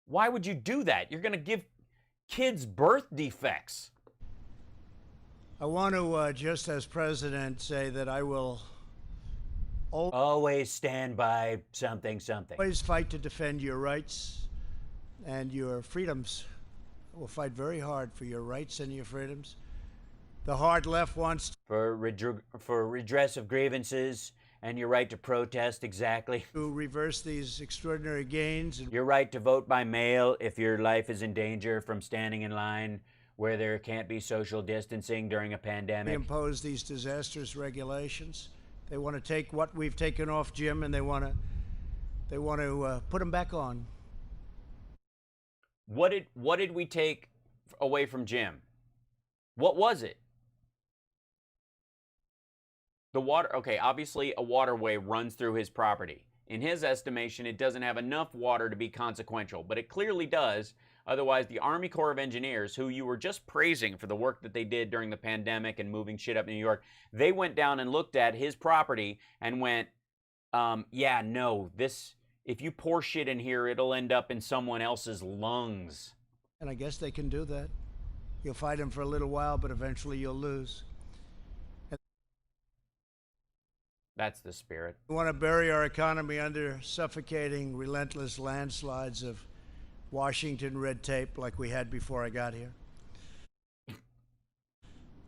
Why would you do that? You're going to give kids birth defects. I want to, just as president, say that I will always stand by something. Always fight to defend your rights and your freedoms. We'll fight very hard for your rights and your freedoms. The hard left wants for redress of grievances and your right to protest, exactly. To reverse these extraordinary gains. And your right to vote by mail if your life is in danger from standing in line where there can't be social distancing during a pandemic. They impose these disastrous regulations. They want to take what we've taken off, Jim, and they want to put them back on. What did we take away from Jim? What was it? The water, okay, obviously a waterway runs through his property. In his estimation, it doesn't have enough water to be consequential, but it clearly does. Otherwise, the Army Corps of Engineers, who you were just praising for the work that they did during the pandemic and moving shit up in New York, they went down and looked at his property and went, yeah, no, this, if you pour shit in here, it'll end up in someone else's lungs. And I guess they can do that. You'll fight them for a little while, but eventually you'll lose. That's the spirit. We want to bury our economy under suffocating, relentless landslides of Washington red tape like we had before I got here.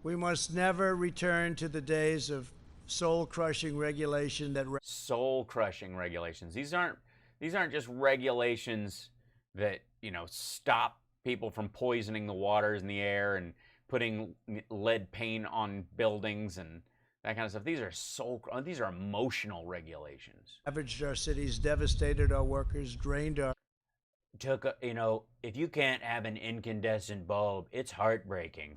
We must never return to the days of soul-crushing regulation that... Soul-crushing regulations. These aren't just regulations that, you know, stop people from poisoning the waters and the air and putting lead paint on buildings and that kind of stuff. These are emotional regulations. Ravaged our cities, devastated our workers, drained our... You know, if you can't have an incandescent bulb, it's heartbreaking.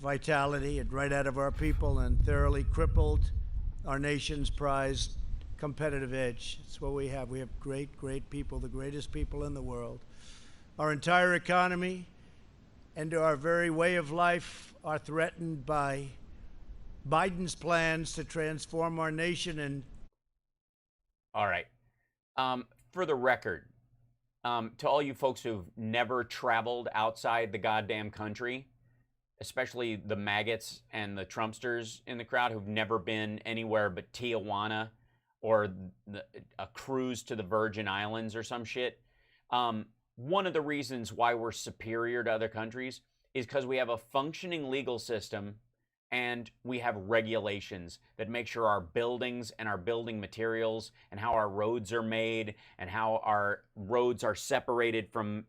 Vitality and right out of our people and thoroughly crippled our nation's prized competitive edge. It's what we have. We have great, great people, the greatest people in the world. Our entire economy and our very way of life are threatened by Biden's plans to transform our nation and... All right. For the record, to all you folks who've never traveled outside the goddamn country, especially the maggots and the Trumpsters in the crowd who've never been anywhere but Tijuana or a cruise to the Virgin Islands or some shit, one of the reasons why we're superior to other countries is because we have a functioning legal system and we have regulations that make sure our buildings and our building materials and how our roads are made and how our roads are separated from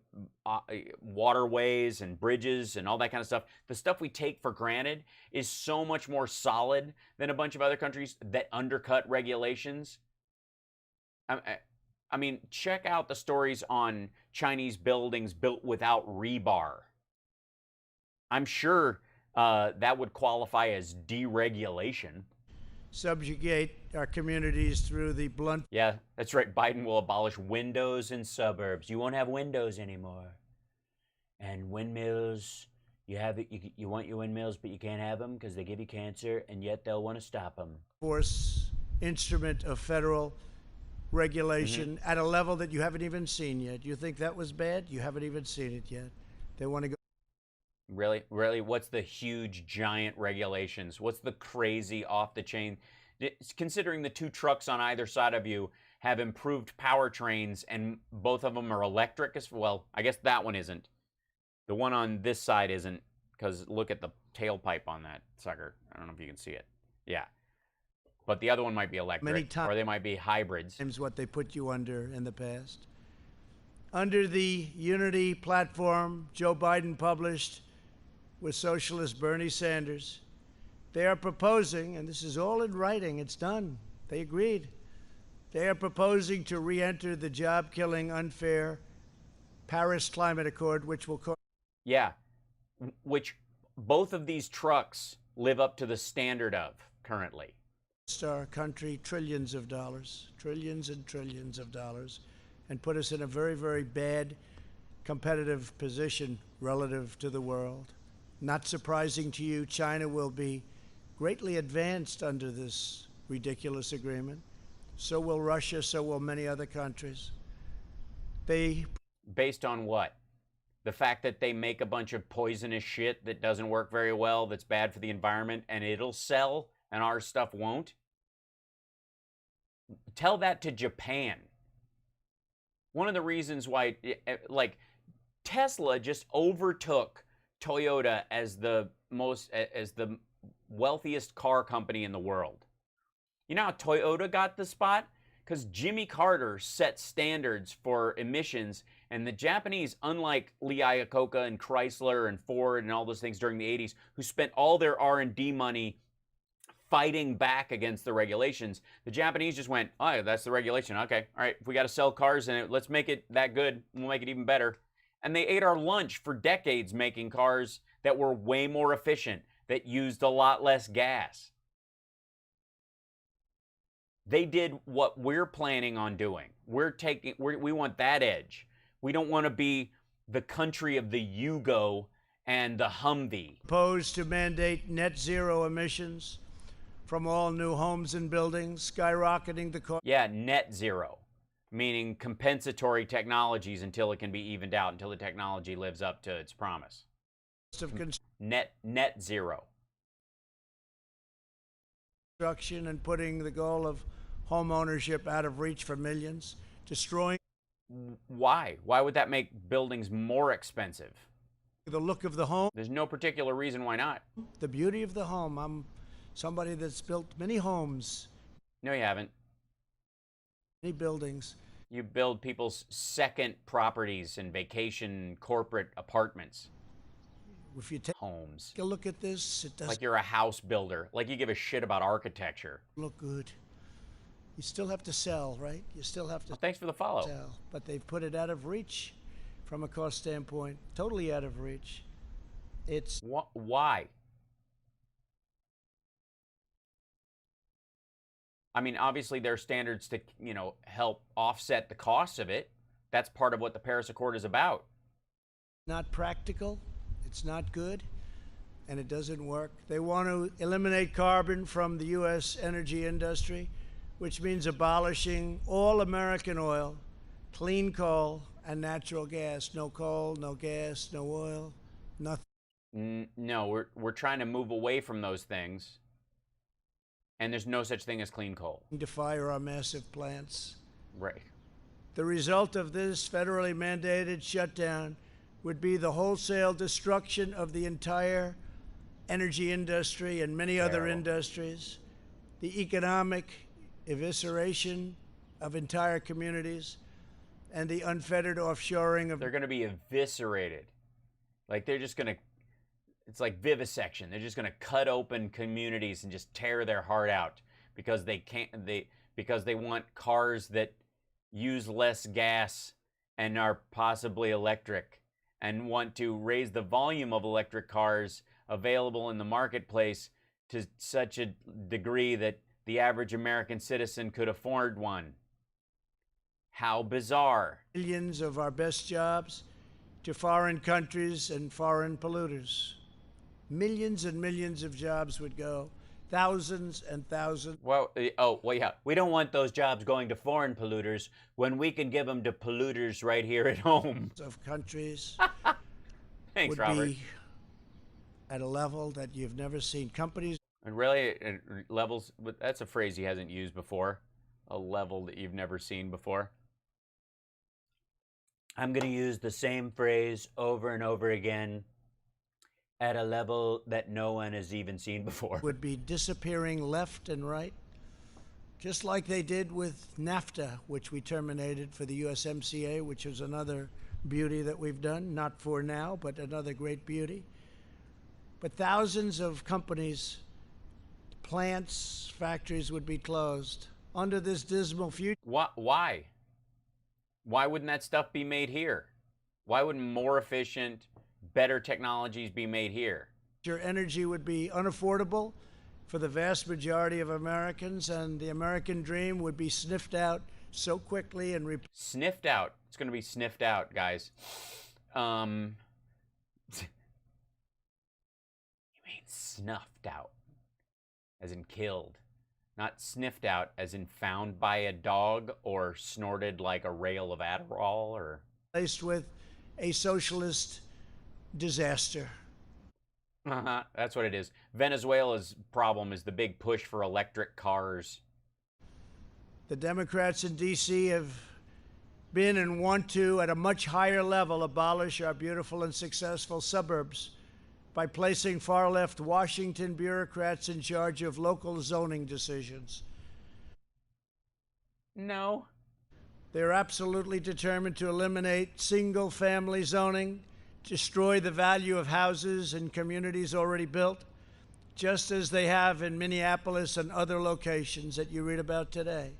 waterways and bridges and all that kind of stuff. The stuff we take for granted is so much more solid than a bunch of other countries that undercut regulations. I mean, check out the stories on Chinese buildings built without rebar. I'm sure that would qualify as deregulation. Subjugate our communities through the blunt. Yeah, that's right. Biden will abolish windows in suburbs. You won't have windows anymore. And windmills, you want your windmills, but you can't have them because they give you cancer, and yet they'll want to stop them. Force instrument of federal regulation at a level that you haven't even seen yet. You think that was bad? You haven't even seen it yet. They want to go. Really? Really? What's the huge, giant regulations? What's the crazy off-the-chain? Considering the two trucks on either side of you have improved powertrains and both of them are electric as well. I guess that one isn't. The one on this side isn't, because look at the tailpipe on that sucker. I don't know if you can see it. Yeah. But the other one might be electric, or they might be hybrids. What they put you under in the past. Under the unity platform Joe Biden published with socialist Bernie Sanders, they are proposing, and this is all in writing, it's done, they agreed. They are proposing to re-enter the job-killing, unfair Paris Climate Accord, which will cost. Yeah, which both of these trucks live up to the standard of currently. Our country trillions of dollars, trillions and trillions of dollars, and put us in a very, very bad competitive position relative to the world. Not surprising to you, China will be greatly advanced under this ridiculous agreement. So will Russia, so will many other countries. Based on what? The fact that they make a bunch of poisonous shit that doesn't work very well, that's bad for the environment, and it'll sell, and our stuff won't? Tell that to Japan. One of the reasons why, like, Tesla just overtook Toyota as the wealthiest car company in the world. You know how Toyota got the spot? Because Jimmy Carter set standards for emissions, and the Japanese, unlike Lee Iacocca and Chrysler and Ford and all those things during the 80s, who spent all their R&D money fighting back against the regulations, the Japanese just went, oh, that's the regulation. Okay, all right, if we got to sell cars in it, let's make it that good. We'll make it even better. And they ate our lunch for decades making cars that were way more efficient, that used a lot less gas. They did what we're planning on doing. We want that edge. We don't want to be the country of the Yugo and the Humvee. Proposed to mandate net zero emissions from all new homes and buildings, skyrocketing the cost. Yeah, net zero, meaning compensatory technologies until it can be evened out, until the technology lives up to its promise. Net zero. Construction and putting the goal of home ownership out of reach for millions, destroying. Why? Why would that make buildings more expensive? The look of the home. There's no particular reason why not. The beauty of the home. I'm somebody that's built many homes. No, you haven't. Many buildings. You build people's second properties and vacation corporate apartments. If you take homes. A look at this, it doesn't like you're a house builder, like you give a shit about architecture. Look good. You still have to sell, right? You still have to. Well, thanks for the follow. Sell, but they've put it out of reach from a cost standpoint, totally out of reach. It's why? I mean, obviously there are standards to, help offset the costs of it. That's part of what the Paris Accord is about. Not practical. It's not good, and it doesn't work. They want to eliminate carbon from the U.S. energy industry, which means abolishing all American oil, clean coal, and natural gas. No coal, no gas, no oil, nothing. No, we're trying to move away from those things, and there's no such thing as clean coal. To fire our massive plants. Right. The result of this federally mandated shutdown would be the wholesale destruction of the entire energy industry and many other industries, the economic evisceration of entire communities, and the unfettered offshoring of... They're going to be eviscerated. Like they're just going to, it's like vivisection. They're just going to cut open communities and just tear their heart out because they can't, because they want cars that use less gas and are possibly electric, and want to raise the volume of electric cars available in the marketplace to such a degree that the average American citizen could afford one. How bizarre. Millions of our best jobs to foreign countries and foreign polluters. Millions and millions of jobs would go. Thousands and thousands. Well, yeah. We don't want those jobs going to foreign polluters when we can give them to polluters right here at home. Of countries Thanks, would Robert. be at a level that you've never seen. Companies... And really, levels, that's a phrase he hasn't used before. A level that you've never seen before. I'm going to use the same phrase over and over again at a level that no one has even seen before. Would be disappearing left and right, just like they did with NAFTA, which we terminated for the USMCA, which is another beauty that we've done, not for now, but another great beauty. But thousands of companies, plants, factories would be closed under this dismal future. Why? Why wouldn't that stuff be made here? Why wouldn't more efficient, better technologies be made here? Your energy would be unaffordable for the vast majority of Americans, and the American dream would be sniffed out so quickly and sniffed out. It's going to be sniffed out, guys. You mean snuffed out, as in killed. Not sniffed out as in found by a dog or snorted like a rail of Adderall or... Placed with a socialist disaster. That's what it is. Venezuela's problem is the big push for electric cars. The Democrats in D.C. have been and want to, at a much higher level, abolish our beautiful and successful suburbs by placing far-left Washington bureaucrats in charge of local zoning decisions. No. They're absolutely determined to eliminate single-family zoning, destroy the value of houses and communities already built, just as they have in Minneapolis and other locations that you read about today.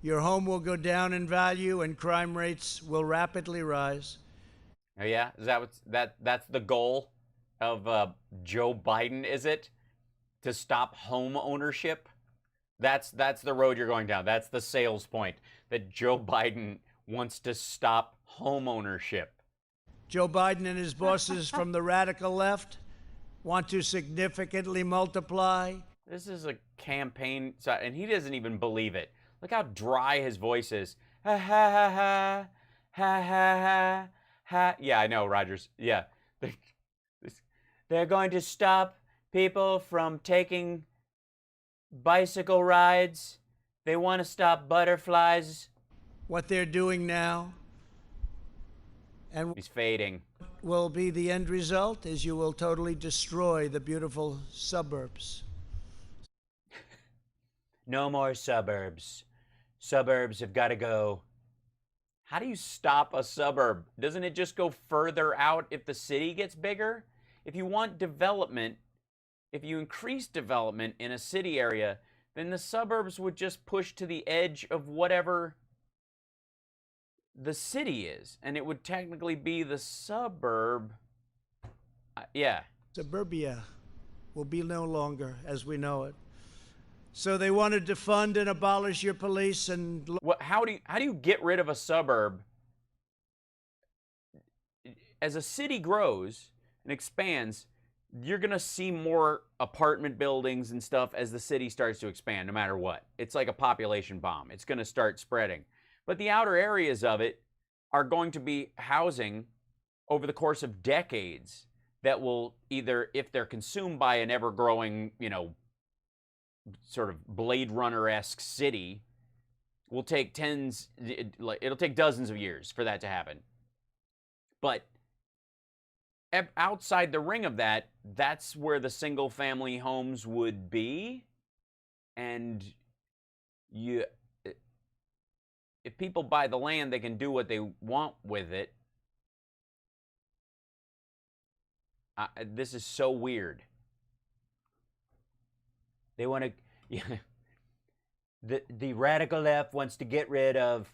Your home will go down in value and crime rates will rapidly rise. Oh yeah? Is that that's the goal of Joe Biden, is it? To stop home ownership? That's the road you're going down. That's the sales point, that Joe Biden wants to stop home ownership. Joe Biden and his bosses from the radical left want to significantly multiply. This is a campaign, and he doesn't even believe it. Look how dry his voice is. Ha ha ha ha, ha ha ha, ha. Yeah, I know, Rogers. Yeah. They're going to stop people from taking bicycle rides. They want to stop butterflies. What they're doing now, and he's fading, will be the end result is you will totally destroy the beautiful suburbs. No more suburbs. Suburbs have got to go. How do you stop a suburb? Doesn't it just go further out if the city gets bigger? If you want development, if you increase development in a city area, then the suburbs would just push to the edge of whatever the city is, and it would technically be the suburb. Yeah. Suburbia will be no longer as we know it. So they wanted to defund and abolish your police and... How do you get rid of a suburb? As a city grows and expands, you're going to see more apartment buildings and stuff as the city starts to expand, no matter what. It's like a population bomb. It's going to start spreading. But the outer areas of it are going to be housing over the course of decades that will either, if they're consumed by an ever-growing, sort of Blade Runner-esque city, will take it'll take dozens of years for that to happen. But outside the ring of that, that's where the single family homes would be. And if people buy the land, they can do what they want with it. This is so weird. They want to, the radical left wants to get rid of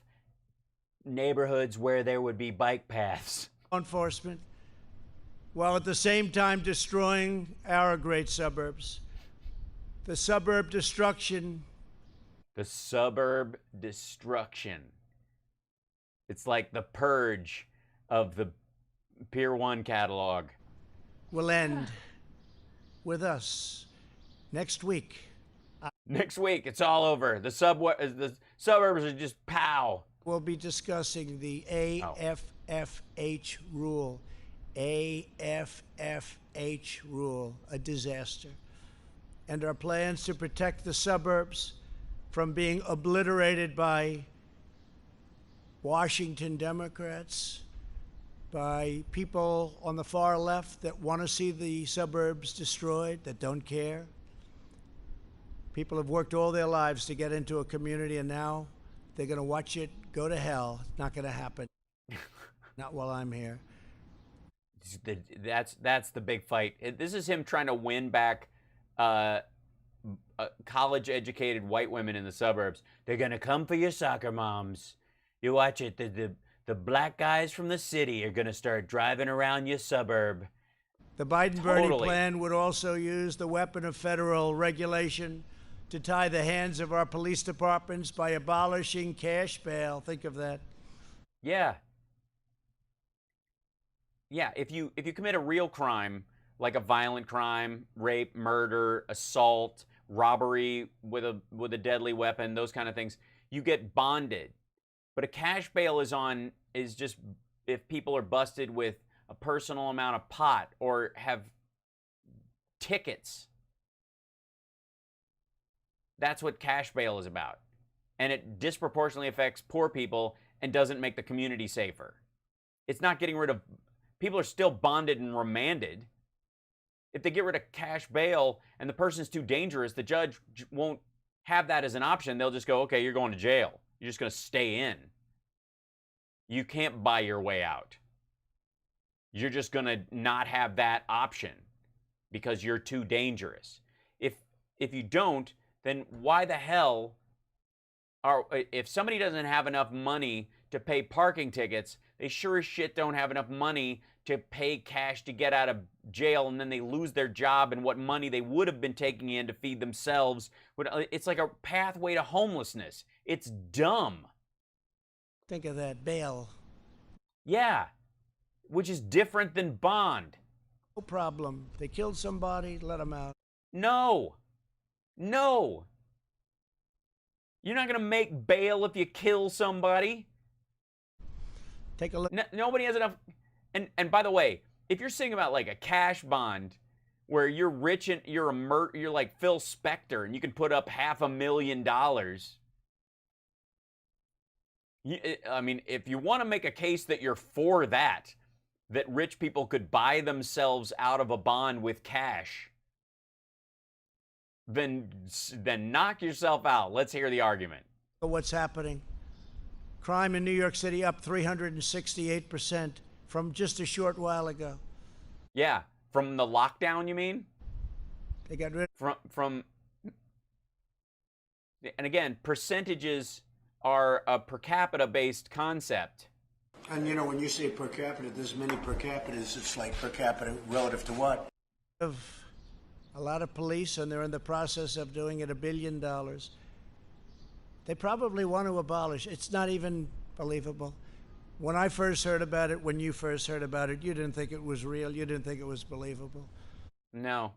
neighborhoods where there would be bike paths. Enforcement, while at the same time destroying our great suburbs. The suburb destruction. The suburb destruction. It's like the purge of the Pier 1 catalog. Will end with us next week. Next week, it's all over. The suburbs are just pow. We'll be discussing the AFFH rule. AFFH rule, a disaster. And our plans to protect the suburbs from being obliterated by Washington Democrats, by people on the far left that want to see the suburbs destroyed, that don't care. People have worked all their lives to get into a community, and now they're going to watch it go to hell. It's not going to happen. Not while I'm here. That's the big fight. This is him trying to win back college-educated white women in the suburbs. They're going to come for your soccer moms. You watch it. The black guys from the city are going to start driving around your suburb. The Biden-Bernie plan would also use the weapon of federal regulation to tie the hands of our police departments by abolishing cash bail. Think of that. Yeah. Yeah, if you commit a real crime, like a violent crime, rape, murder, assault, robbery with a deadly weapon, those kind of things, you get bonded. But a cash bail is just if people are busted with a personal amount of pot or have tickets. That's what cash bail is about. And it disproportionately affects poor people and doesn't make the community safer. It's not getting rid of, people are still bonded and remanded. If they get rid of cash bail and the person's too dangerous, the judge won't have that as an option. They'll just go, okay, you're going to jail. You're just going to stay in. You can't buy your way out. You're just going to not have that option because you're too dangerous. If you don't, then why the hell if somebody doesn't have enough money to pay parking tickets, they sure as shit don't have enough money to pay cash to get out of jail, and then they lose their job and what money they would have been taking in to feed themselves. It's like a pathway to homelessness. It's dumb. Think of that, bail. Yeah, which is different than bond. No problem. They killed somebody, let them out. No. No. You're not going to make bail if you kill somebody. Take a look. Nobody has enough. And by the way, if you're saying about like a cash bond where you're rich and you're like Phil Spector and you can put up $500,000. I mean, if you want to make a case that you're for that rich people could buy themselves out of a bond with cash, then knock yourself out. Let's hear the argument. What's happening? Crime in New York City up 368% from just a short while ago. Yeah, from the lockdown, you mean? They got rid from and again, percentages are a per capita based concept. And you know, when you say per capita, there's many per capitas. It's like per capita relative to what? Of a lot of police, and they're in the process of doing it $1 billion. They probably want to abolish. It's not even believable. When I first heard about it, when you first heard about it, you didn't think it was real. You didn't think it was believable. No.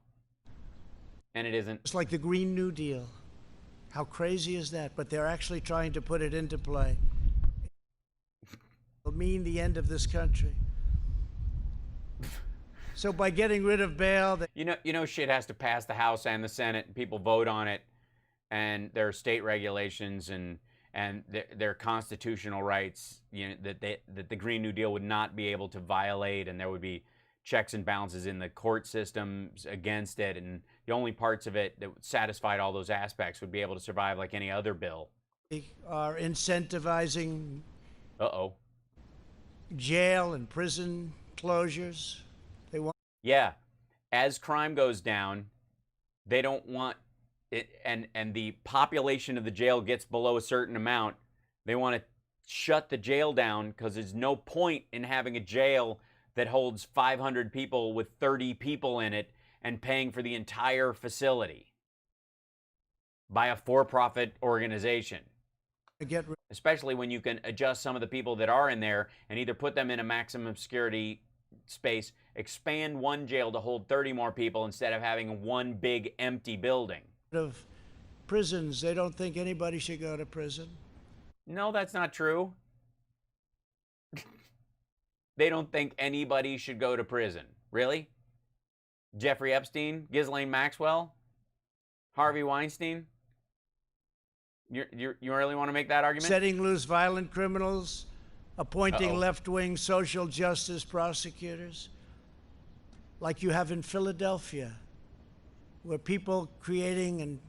And it isn't. It's like the Green New Deal. How crazy is that? But they're actually trying to put it into play. It'll mean the end of this country. So by getting rid of bail, you know, shit has to pass the House and the Senate, and people vote on it, and there are state regulations and their constitutional rights, you know, that the Green New Deal would not be able to violate, and there would be checks and balances in the court systems against it, and the only parts of it that satisfied all those aspects would be able to survive like any other bill. Are incentivizing jail and prison closures. They want. Yeah, as crime goes down, they don't want it, and the population of the jail gets below a certain amount. They want to shut the jail down because there's no point in having a jail that holds 500 people with 30 people in it and paying for the entire facility by a for-profit organization. Especially when you can adjust some of the people that are in there and either put them in a maximum security space, expand one jail to hold 30 more people instead of having one big empty building. Of prisons, they don't think anybody should go to prison. No, that's not true. They don't think anybody should go to prison. Really? Jeffrey Epstein, Ghislaine Maxwell, Harvey Weinstein? You really want to make that argument? Setting loose violent criminals, appointing left-wing social justice prosecutors, like you have in Philadelphia, where people creating and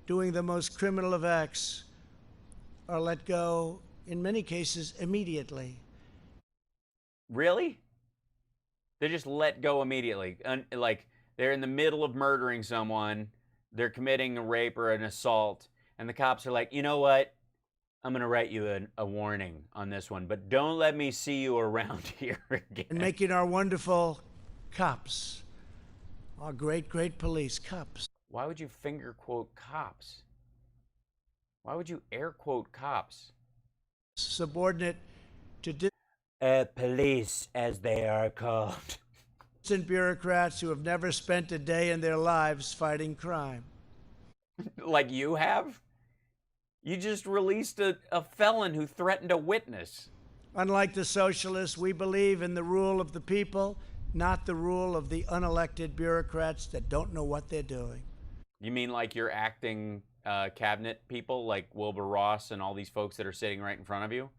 doing the most criminal of acts are let go, in many cases, immediately. Really? They're just let go immediately. Like, they're in the middle of murdering someone, they're committing a rape or an assault, and the cops are like, you know what? I'm going to write you a warning on this one, but don't let me see you around here again. And making our wonderful cops, our great, great police cops. Why would you finger quote cops? Why would you air quote cops? Subordinate to police, as they are called. Distant bureaucrats who have never spent a day in their lives fighting crime. Like you have? You just released a felon who threatened a witness. Unlike the socialists, we believe in the rule of the people, not the rule of the unelected bureaucrats that don't know what they're doing. You mean like your acting cabinet people, like Wilbur Ross and all these folks that are sitting right in front of you?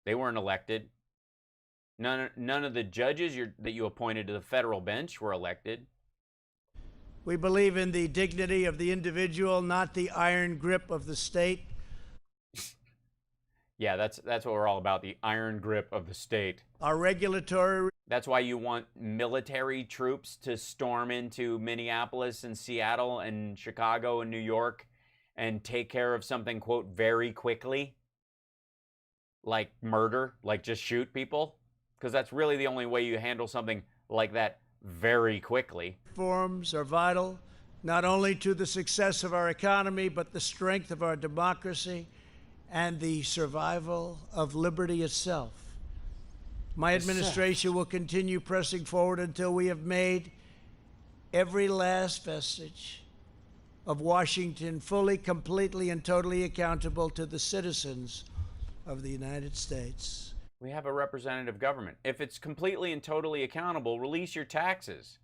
They weren't elected. None of the judges that you appointed to the federal bench were elected. We believe in the dignity of the individual, not the iron grip of the state. Yeah, that's what we're all about, the iron grip of the state. Our regulatory... That's why you want military troops to storm into Minneapolis and Seattle and Chicago and New York and take care of something, quote, very quickly. Like murder, like just shoot people. Because that's really the only way you handle something like that very quickly. Reforms are vital, not only to the success of our economy, but the strength of our democracy and the survival of liberty itself. My administration will continue pressing forward until we have made every last vestige of Washington fully, completely, and totally accountable to the citizens of the United States. We have a representative government. If it's completely and totally accountable, release your taxes.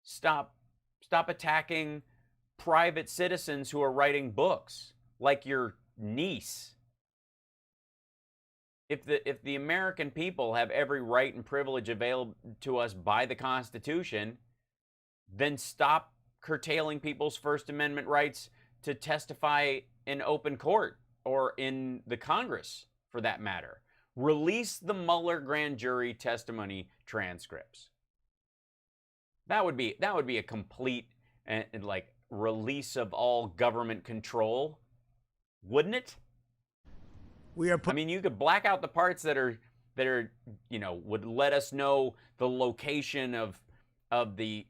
Stop attacking private citizens who are writing books, like your niece. If the American people have every right and privilege available to us by the Constitution, then stop curtailing people's First Amendment rights to testify in open court or in the Congress, for that matter. Release the Mueller grand jury testimony transcripts. That would be a complete like release of all government control, wouldn't it? I mean, you could black out the parts that are would let us know the location of the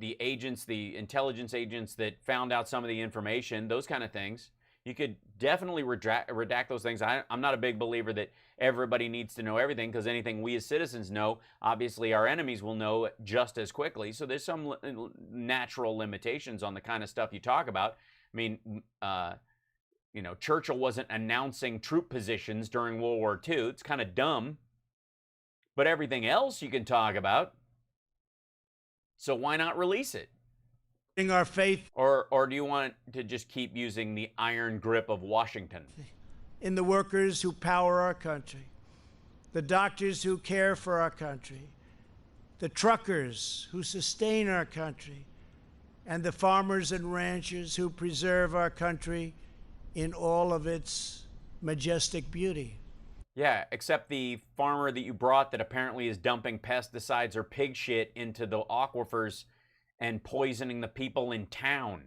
agents, the intelligence agents that found out some of the information, those kind of things. You could definitely redact those things. I'm not a big believer that everybody needs to know everything, because anything we as citizens know, obviously our enemies will know just as quickly. So there's some natural limitations on the kind of stuff you talk about. I mean, Churchill wasn't announcing troop positions during World War II. It's kind of dumb. But everything else you can talk about. So why not release it? Our faith. Or do you want to just keep using the iron grip of Washington? In the workers who power our country, the doctors who care for our country, the truckers who sustain our country, and the farmers and ranchers who preserve our country in all of its majestic beauty. Yeah, except the farmer that you brought that apparently is dumping pesticides or pig shit into the aquifers and poisoning the people in town.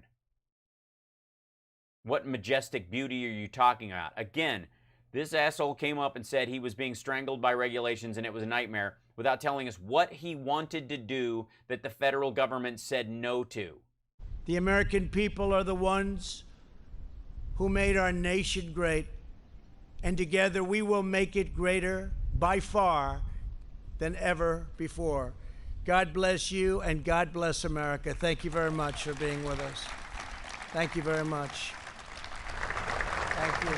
What majestic beauty are you talking about? Again, this asshole came up and said he was being strangled by regulations and it was a nightmare without telling us what he wanted to do that the federal government said no to. The American people are the ones who made our nation great, and together we will make it greater by far than ever before. God bless you, and God bless America. Thank you very much for being with us. Thank you very much. Thank you.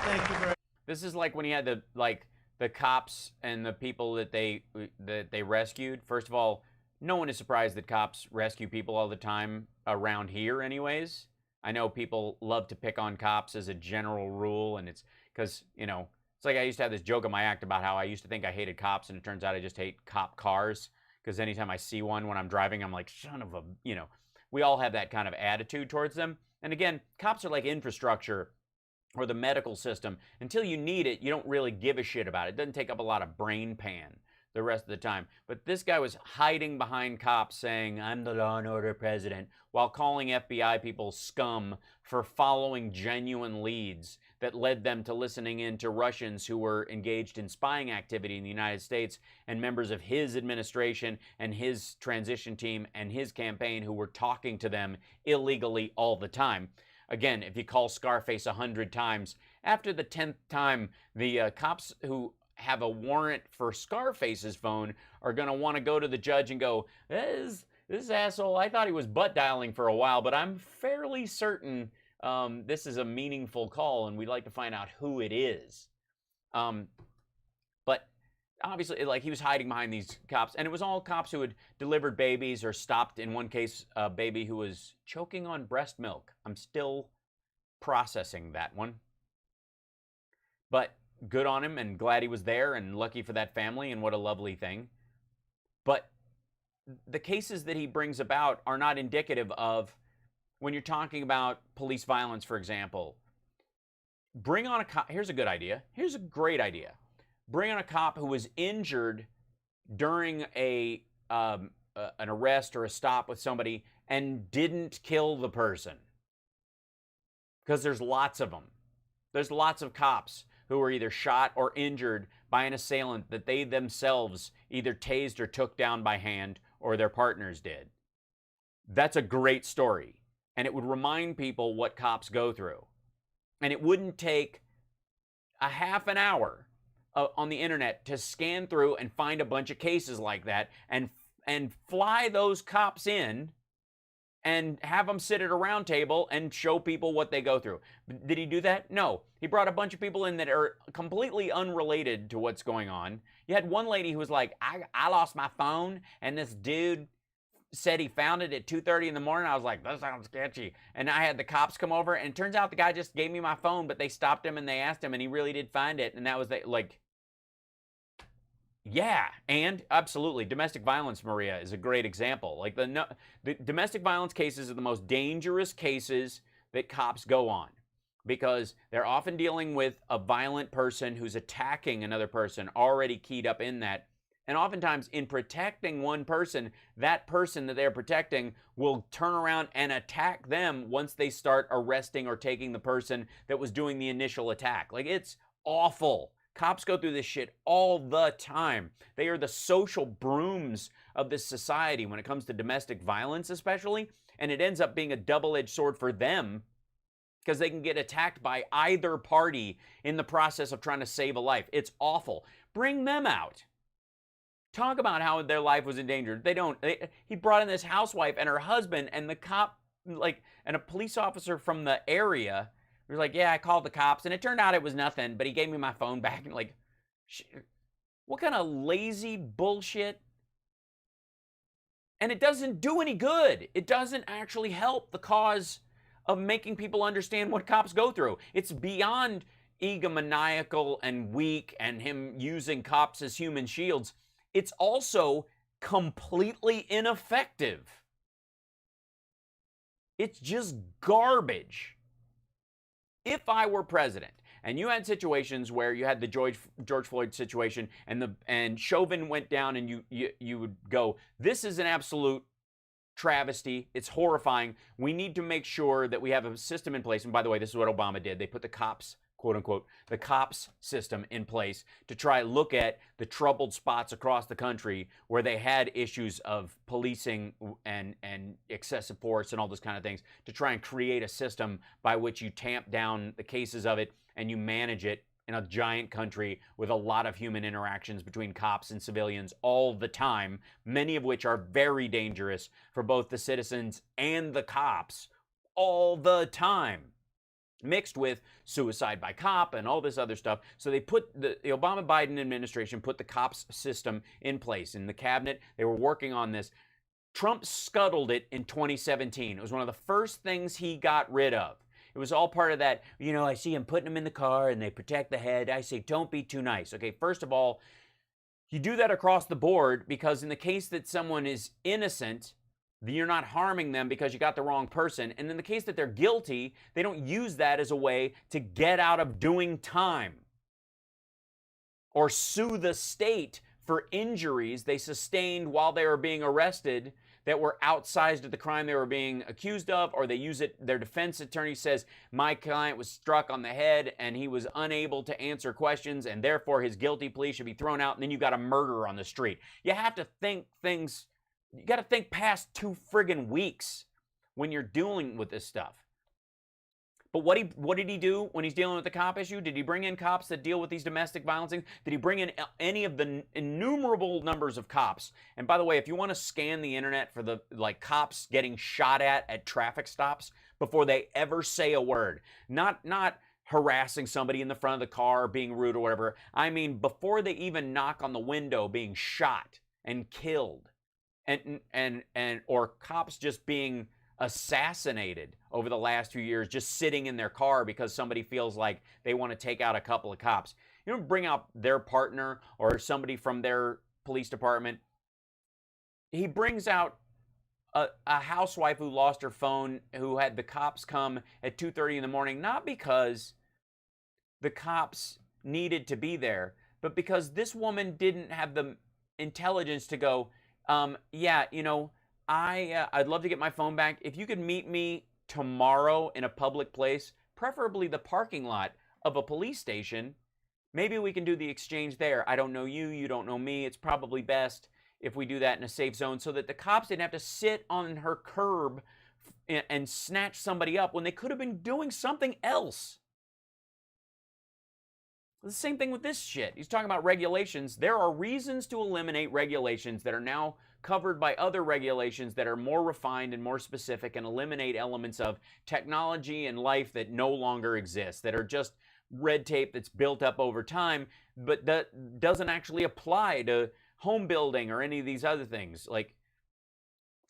Thank you very much. This is like when he had the cops and the people that they rescued. First of all, no one is surprised that cops rescue people all the time around here anyways. I know people love to pick on cops as a general rule, and it's because, you know, it's like I used to have this joke in my act about how I used to think I hated cops, and it turns out I just hate cop cars, because anytime I see one when I'm driving, I'm like, son of a, you know, we all have that kind of attitude towards them. And again, cops are like infrastructure or the medical system. Until you need it, you don't really give a shit about it. It doesn't take up a lot of brain pan the rest of the time. But this guy was hiding behind cops saying, I'm the law and order president, while calling FBI people scum for following genuine leads that led them to listening in to Russians who were engaged in spying activity in the United States and members of his administration and his transition team and his campaign who were talking to them illegally all the time. Again, if you call Scarface 100 times, after the 10th time, the cops who have a warrant for Scarface's phone are going to want to go to the judge and go, this asshole, I thought he was butt dialing for a while, but I'm fairly certain this is a meaningful call and we'd like to find out who it is. But obviously, like, he was hiding behind these cops, and it was all cops who had delivered babies or stopped, in one case, a baby who was choking on breast milk. I'm still processing that one. But good on him, and glad he was there, and lucky for that family, and what a lovely thing. But the cases that he brings about are not indicative of, when you're talking about police violence, for example, bring on a cop. Here's a good idea. Here's a great idea. Bring on a cop who was injured during an arrest or a stop with somebody and didn't kill the person. Because there's lots of them. There's lots of cops who were either shot or injured by an assailant that they themselves either tased or took down by hand, or their partners did. That's a great story. And it would remind people what cops go through. And it wouldn't take a half an hour on the internet to scan through and find a bunch of cases like that and fly those cops in and have them sit at a round table and show people what they go through. Did he do that? No. He brought a bunch of people in that are completely unrelated to what's going on. You had one lady who was like, I lost my phone, and this dude said he found it at 2:30 in the morning. I was like, that sounds sketchy. And I had the cops come over, and it turns out the guy just gave me my phone, but they stopped him and they asked him, and he really did find it. And that was like, yeah. And absolutely, domestic violence, Maria, is a great example. Like, the domestic violence cases are the most dangerous cases that cops go on, because they're often dealing with a violent person who's attacking another person already keyed up in that. And oftentimes, in protecting one person, that person that they're protecting will turn around and attack them once they start arresting or taking the person that was doing the initial attack. Like, it's awful. Cops go through this shit all the time. They are the social brooms of this society when it comes to domestic violence, especially. And it ends up being a double-edged sword for them, because they can get attacked by either party in the process of trying to save a life. It's awful. Bring them out. Talk about how their life was endangered. They don't. He brought in this housewife and her husband, and the cop, like, and a police officer from the area was like, yeah, I called the cops, and it turned out it was nothing, but he gave me my phone back. And like, what kind of lazy bullshit? And it doesn't do any good. It doesn't actually help the cause of making people understand what cops go through. It's beyond egomaniacal and weak and him using cops as human shields, it's also completely ineffective. It's just garbage. If I were president and you had situations where you had the George Floyd situation and Chauvin went down and you would go, this is an absolute travesty. It's horrifying. We need to make sure that we have a system in place. And by the way, this is what Obama did. They put the cops, quote unquote, the cops system in place to try look at the troubled spots across the country where they had issues of policing and excessive force and all those kind of things, to try and create a system by which you tamp down the cases of it and you manage it in a giant country with a lot of human interactions between cops and civilians all the time, many of which are very dangerous for both the citizens and the cops all the time, mixed with suicide by cop and all this other stuff. So they put the Obama-Biden administration put the cops system in place. In the cabinet, they were working on this. Trump scuttled it in 2017. It was one of the first things he got rid of. It was all part of that, you know, I see him putting them in the car and they protect the head. I say, don't be too nice. Okay, first of all, you do that across the board because in the case that someone is innocent, you're not harming them because you got the wrong person. And in the case that they're guilty, they don't use that as a way to get out of doing time or sue the state for injuries they sustained while they were being arrested that were outsized of the crime they were being accused of, or they use it, their defense attorney says, my client was struck on the head and he was unable to answer questions and therefore his guilty plea should be thrown out, and then you got a murderer on the street. You have to think things, you got to think past 2 friggin' weeks when you're dealing with this stuff. But what did he do when he's dealing with the cop issue? Did he bring in cops that deal with these domestic violence things? Did he bring in any of the innumerable numbers of cops? And by the way, if you want to scan the internet for the cops getting shot at traffic stops before they ever say a word, not harassing somebody in the front of the car, being rude or whatever. I mean, before they even knock on the window, being shot and killed, or cops just being assassinated over the last few years, just sitting in their car because somebody feels like they want to take out a couple of cops. You don't bring out their partner or somebody from their police department. He brings out a housewife who lost her phone, who had the cops come at 2:30 in the morning, not because the cops needed to be there, but because this woman didn't have the intelligence to go, yeah, you know, I'd love to get my phone back. If you could meet me tomorrow in a public place, preferably the parking lot of a police station, maybe we can do the exchange there. I don't know you, you don't know me. It's probably best if we do that in a safe zone so that the cops didn't have to sit on her curb and snatch somebody up when they could have been doing something else. The same thing with this shit. He's talking about regulations. There are reasons to eliminate regulations that are now covered by other regulations that are more refined and more specific and eliminate elements of technology and life that no longer exist, that are just red tape that's built up over time, but that doesn't actually apply to home building or any of these other things.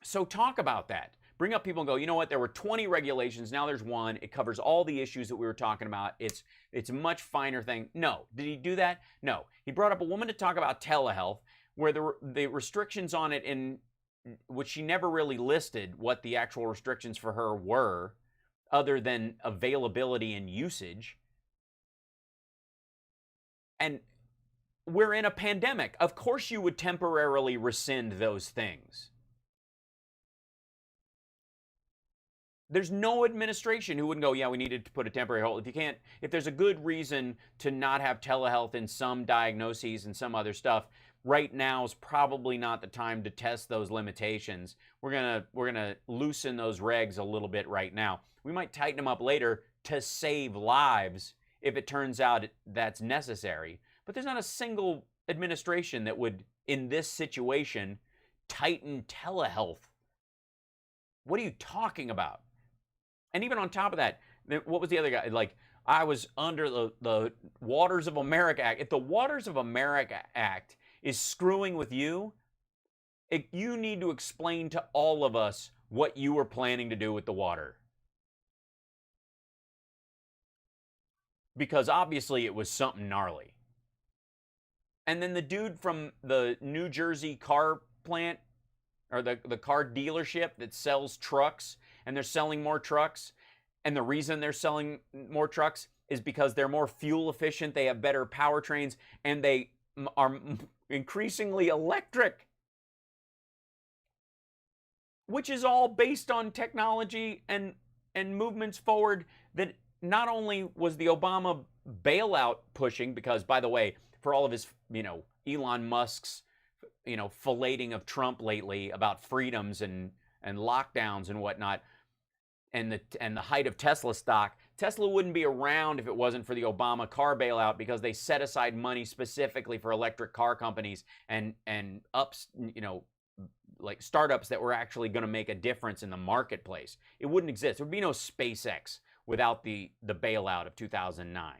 So talk about that. Bring up people and go, you know what, there were 20 regulations, now there's one. It covers all the issues that we were talking about. It's a much finer thing. No. Did he do that? No. He brought up a woman to talk about telehealth, where the restrictions on it, in which she never really listed what the actual restrictions for her were, other than availability and usage. And we're in a pandemic. Of course you would temporarily rescind those things. There's no administration who wouldn't go, yeah, we needed to put a temporary hold. If there's a good reason to not have telehealth in some diagnoses and some other stuff, right now is probably not the time to test those limitations. We're gonna loosen those regs a little bit right now. We might tighten them up later to save lives if it turns out that's necessary. But there's not a single administration that would, in this situation, tighten telehealth. What are you talking about? And even on top of that, what was the other guy? I was under the Waters of America Act. If the Waters of America Act is screwing with you, you need to explain to all of us what you were planning to do with the water. because obviously it was something gnarly. And then the dude from the New Jersey car plant, or the car dealership that sells trucks, and they're selling more trucks, and the reason they're selling more trucks is because they're more fuel efficient, they have better powertrains, and they are increasingly electric. Which is all based on technology and movements forward that not only was the Obama bailout pushing, because, by the way, for all of his, Elon Musk's, filleting of Trump lately about freedoms and lockdowns and whatnot, and the height of Tesla stock, Tesla wouldn't be around if it wasn't for the Obama car bailout, because they set aside money specifically for electric car companies and like startups that were actually going to make a difference in the marketplace. It wouldn't exist. There would be no SpaceX without the bailout of 2009.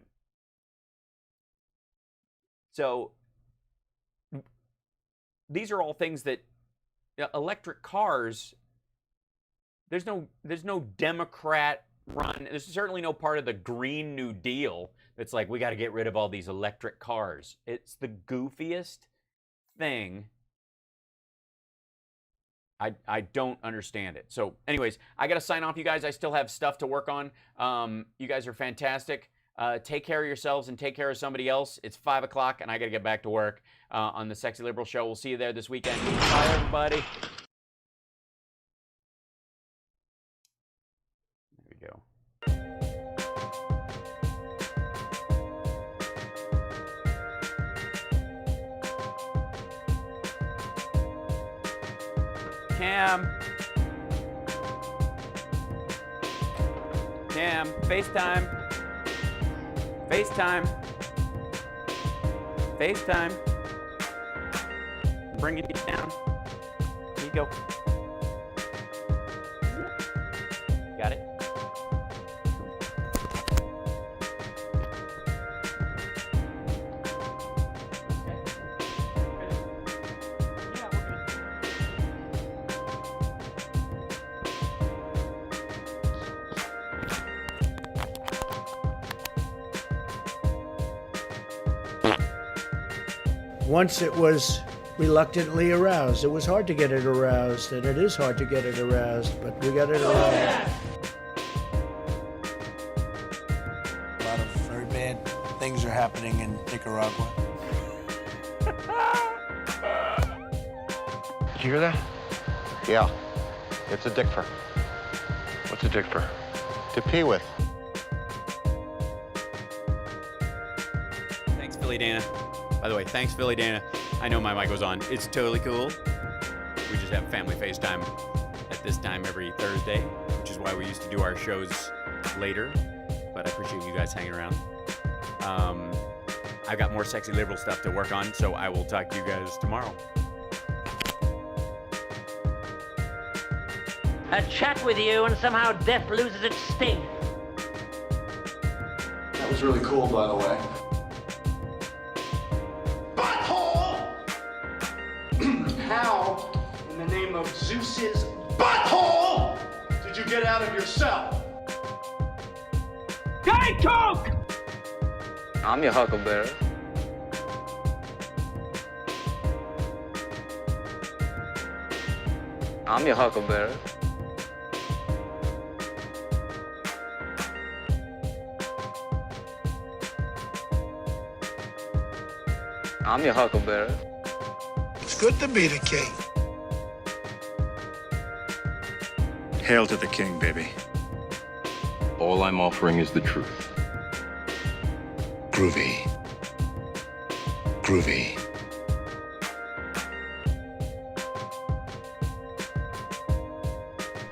So these are all things that electric cars, there's no Democrat run. There's certainly no part of the Green New Deal that's like, we got to get rid of all these electric cars. It's the goofiest thing. I don't understand it. So anyways, I got to sign off, you guys. I still have stuff to work on. You guys are fantastic. Take care of yourselves and take care of somebody else. It's 5 o'clock and I got to get back to work on the Sexy Liberal Show. We'll see you there this weekend. Bye, everybody. There we go. Cam, FaceTime. Bring it down. Here you go. Got it? Once it was reluctantly aroused. It was hard to get it aroused, and it is hard to get it aroused, but we got it aroused. A lot of very bad things are happening in Nicaragua. Did you hear that? Yeah. It's a dick for. What's a dick for? To pee with. Thanks, Philly Dana. By the way, thanks, Philly Dana. I know my mic goes on. It's totally cool. We just have family FaceTime at this time every Thursday, which is why we used to do our shows later. But I appreciate you guys hanging around. I've got more Sexy Liberal stuff to work on, so I will talk to you guys tomorrow. A chat with you and somehow death loses its sting. That was really cool, by the way. How, in the name of Zeus's butthole, did you get out of your cell? Guy Coke! I'm your huckleberry. I'm your huckleberry. I'm your huckleberry. It's good to be the king. Hail to the king, baby. All I'm offering is the truth. Groovy. Groovy.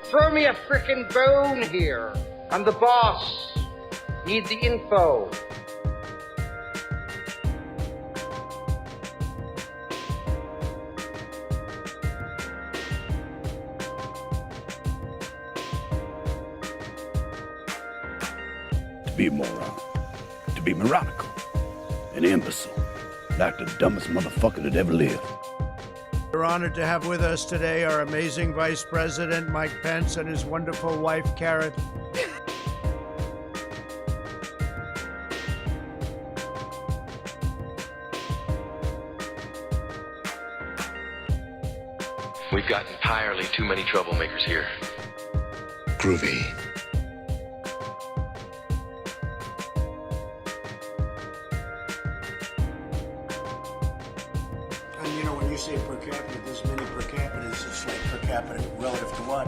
Throw me a frickin' bone here. I'm the boss. Need the info. To be a moron, to be moronical, an imbecile, like the dumbest motherfucker that ever lived. We're honored to have with us today our amazing Vice President, Mike Pence, and his wonderful wife, Karen. We've got entirely too many troublemakers here. Groovy. And you know, when you say per capita, this many per capita, it's like per capita relative to what?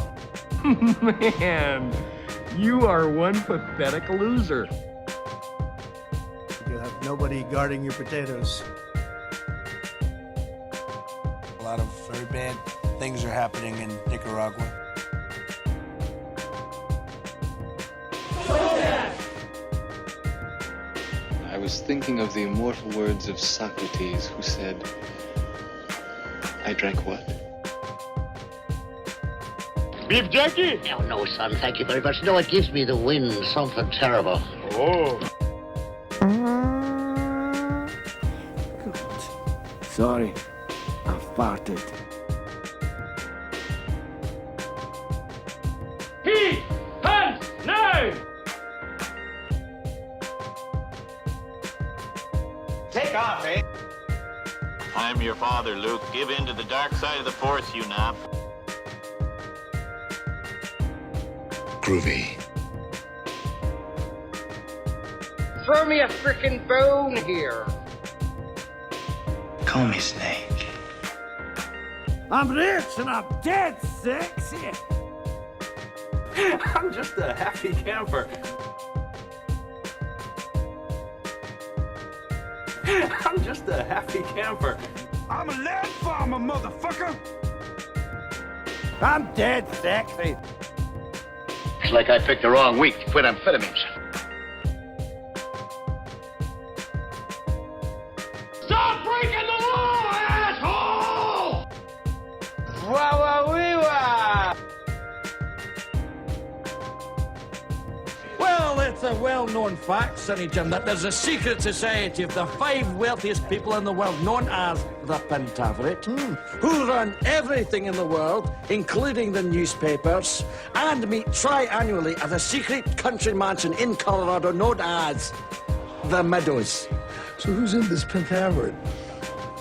Man, you are one pathetic loser. You have nobody guarding your potatoes. A lot of very bad things are happening in Nicaragua. I was thinking of the immortal words of Socrates, who said, I drank what? Beef jerky? Oh, no, son, thank you very much. No, it gives me the wind, something terrible. Oh. Sorry, I farted. Heat! Hands! Now! Take off, eh? I'm your father, Luke. Give in to the dark side of the Force, you knob. Groovy. Throw me a frickin' bone here. Call me Snake. I'm rich and I'm dead sexy. I'm just a happy camper. I'm just a happy camper. I'm a land farmer, motherfucker! I'm dead sexy. It's like I picked the wrong week to quit amphetamines. Stop breaking the law, asshole! Well, it's a well-known fact, Sonny Jim, that there's a secret society of the 5 wealthiest people in the world, known as the Pentaveret, who run everything in the world, including the newspapers, and meet tri-annually at a secret country mansion in Colorado known as the Meadows. So who's in this Pentaveret?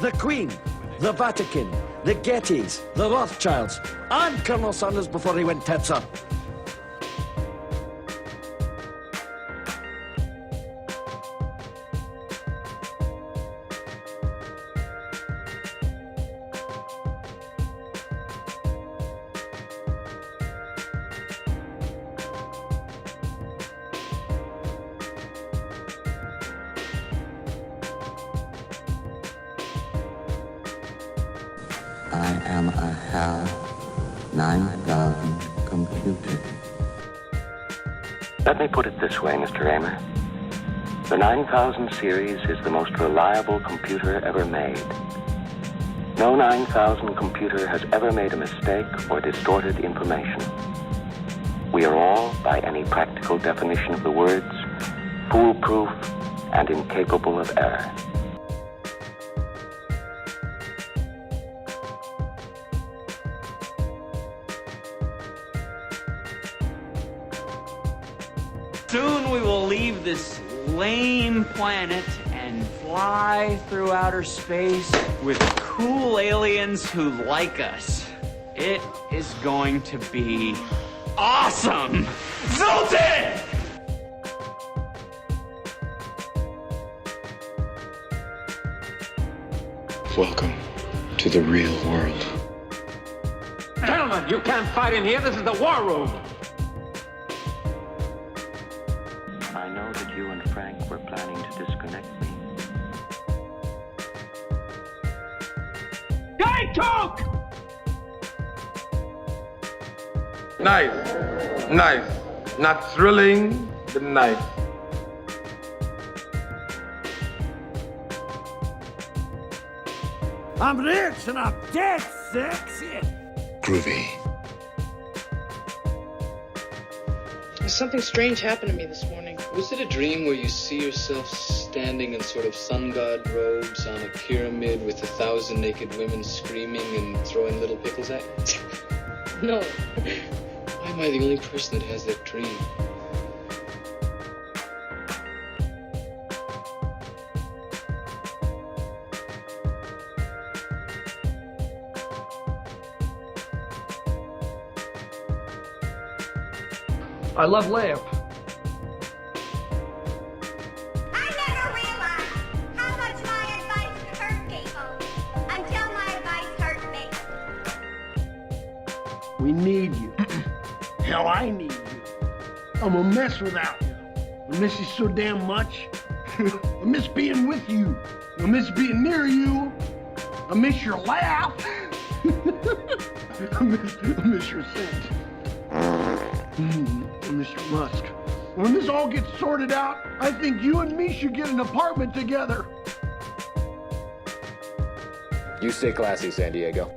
The Queen, the Vatican, the Gettys, the Rothschilds, and Colonel Sanders before he went tits up. I am a HAL 9000 computer. Let me put it this way, Mr. Raymer. The 9000 series is the most reliable computer ever made. No 9000 computer has ever made a mistake or distorted information. We are all, by any practical definition of the words, foolproof and incapable of error. Soon we will leave this lame planet and fly through outer space with cool aliens who like us. It is going to be awesome! Zoltan! Welcome to the real world. Gentlemen, you can't fight in here. This is the war room. I know that you and Frank were planning to disconnect me. Diet Coke! Nice. Nice. Not thrilling, but nice. I'm rich and I'm dead sexy. Groovy. Something strange happened to me this morning. Was it a dream where you see yourself standing in sort of sun god robes on a pyramid with 1,000 naked women screaming and throwing little pickles at you? No. Why am I the only person that has that dream? I love layup. I never realized how much my advice could hurt people until my advice hurt me. We need you. Hell, I need you. I'm a mess without you. I miss you so damn much. I miss being with you. I miss being near you. I miss your laugh. I miss your scent. I miss your musk. When this all gets sorted out, I think you and me should get an apartment together. You stay classy, San Diego.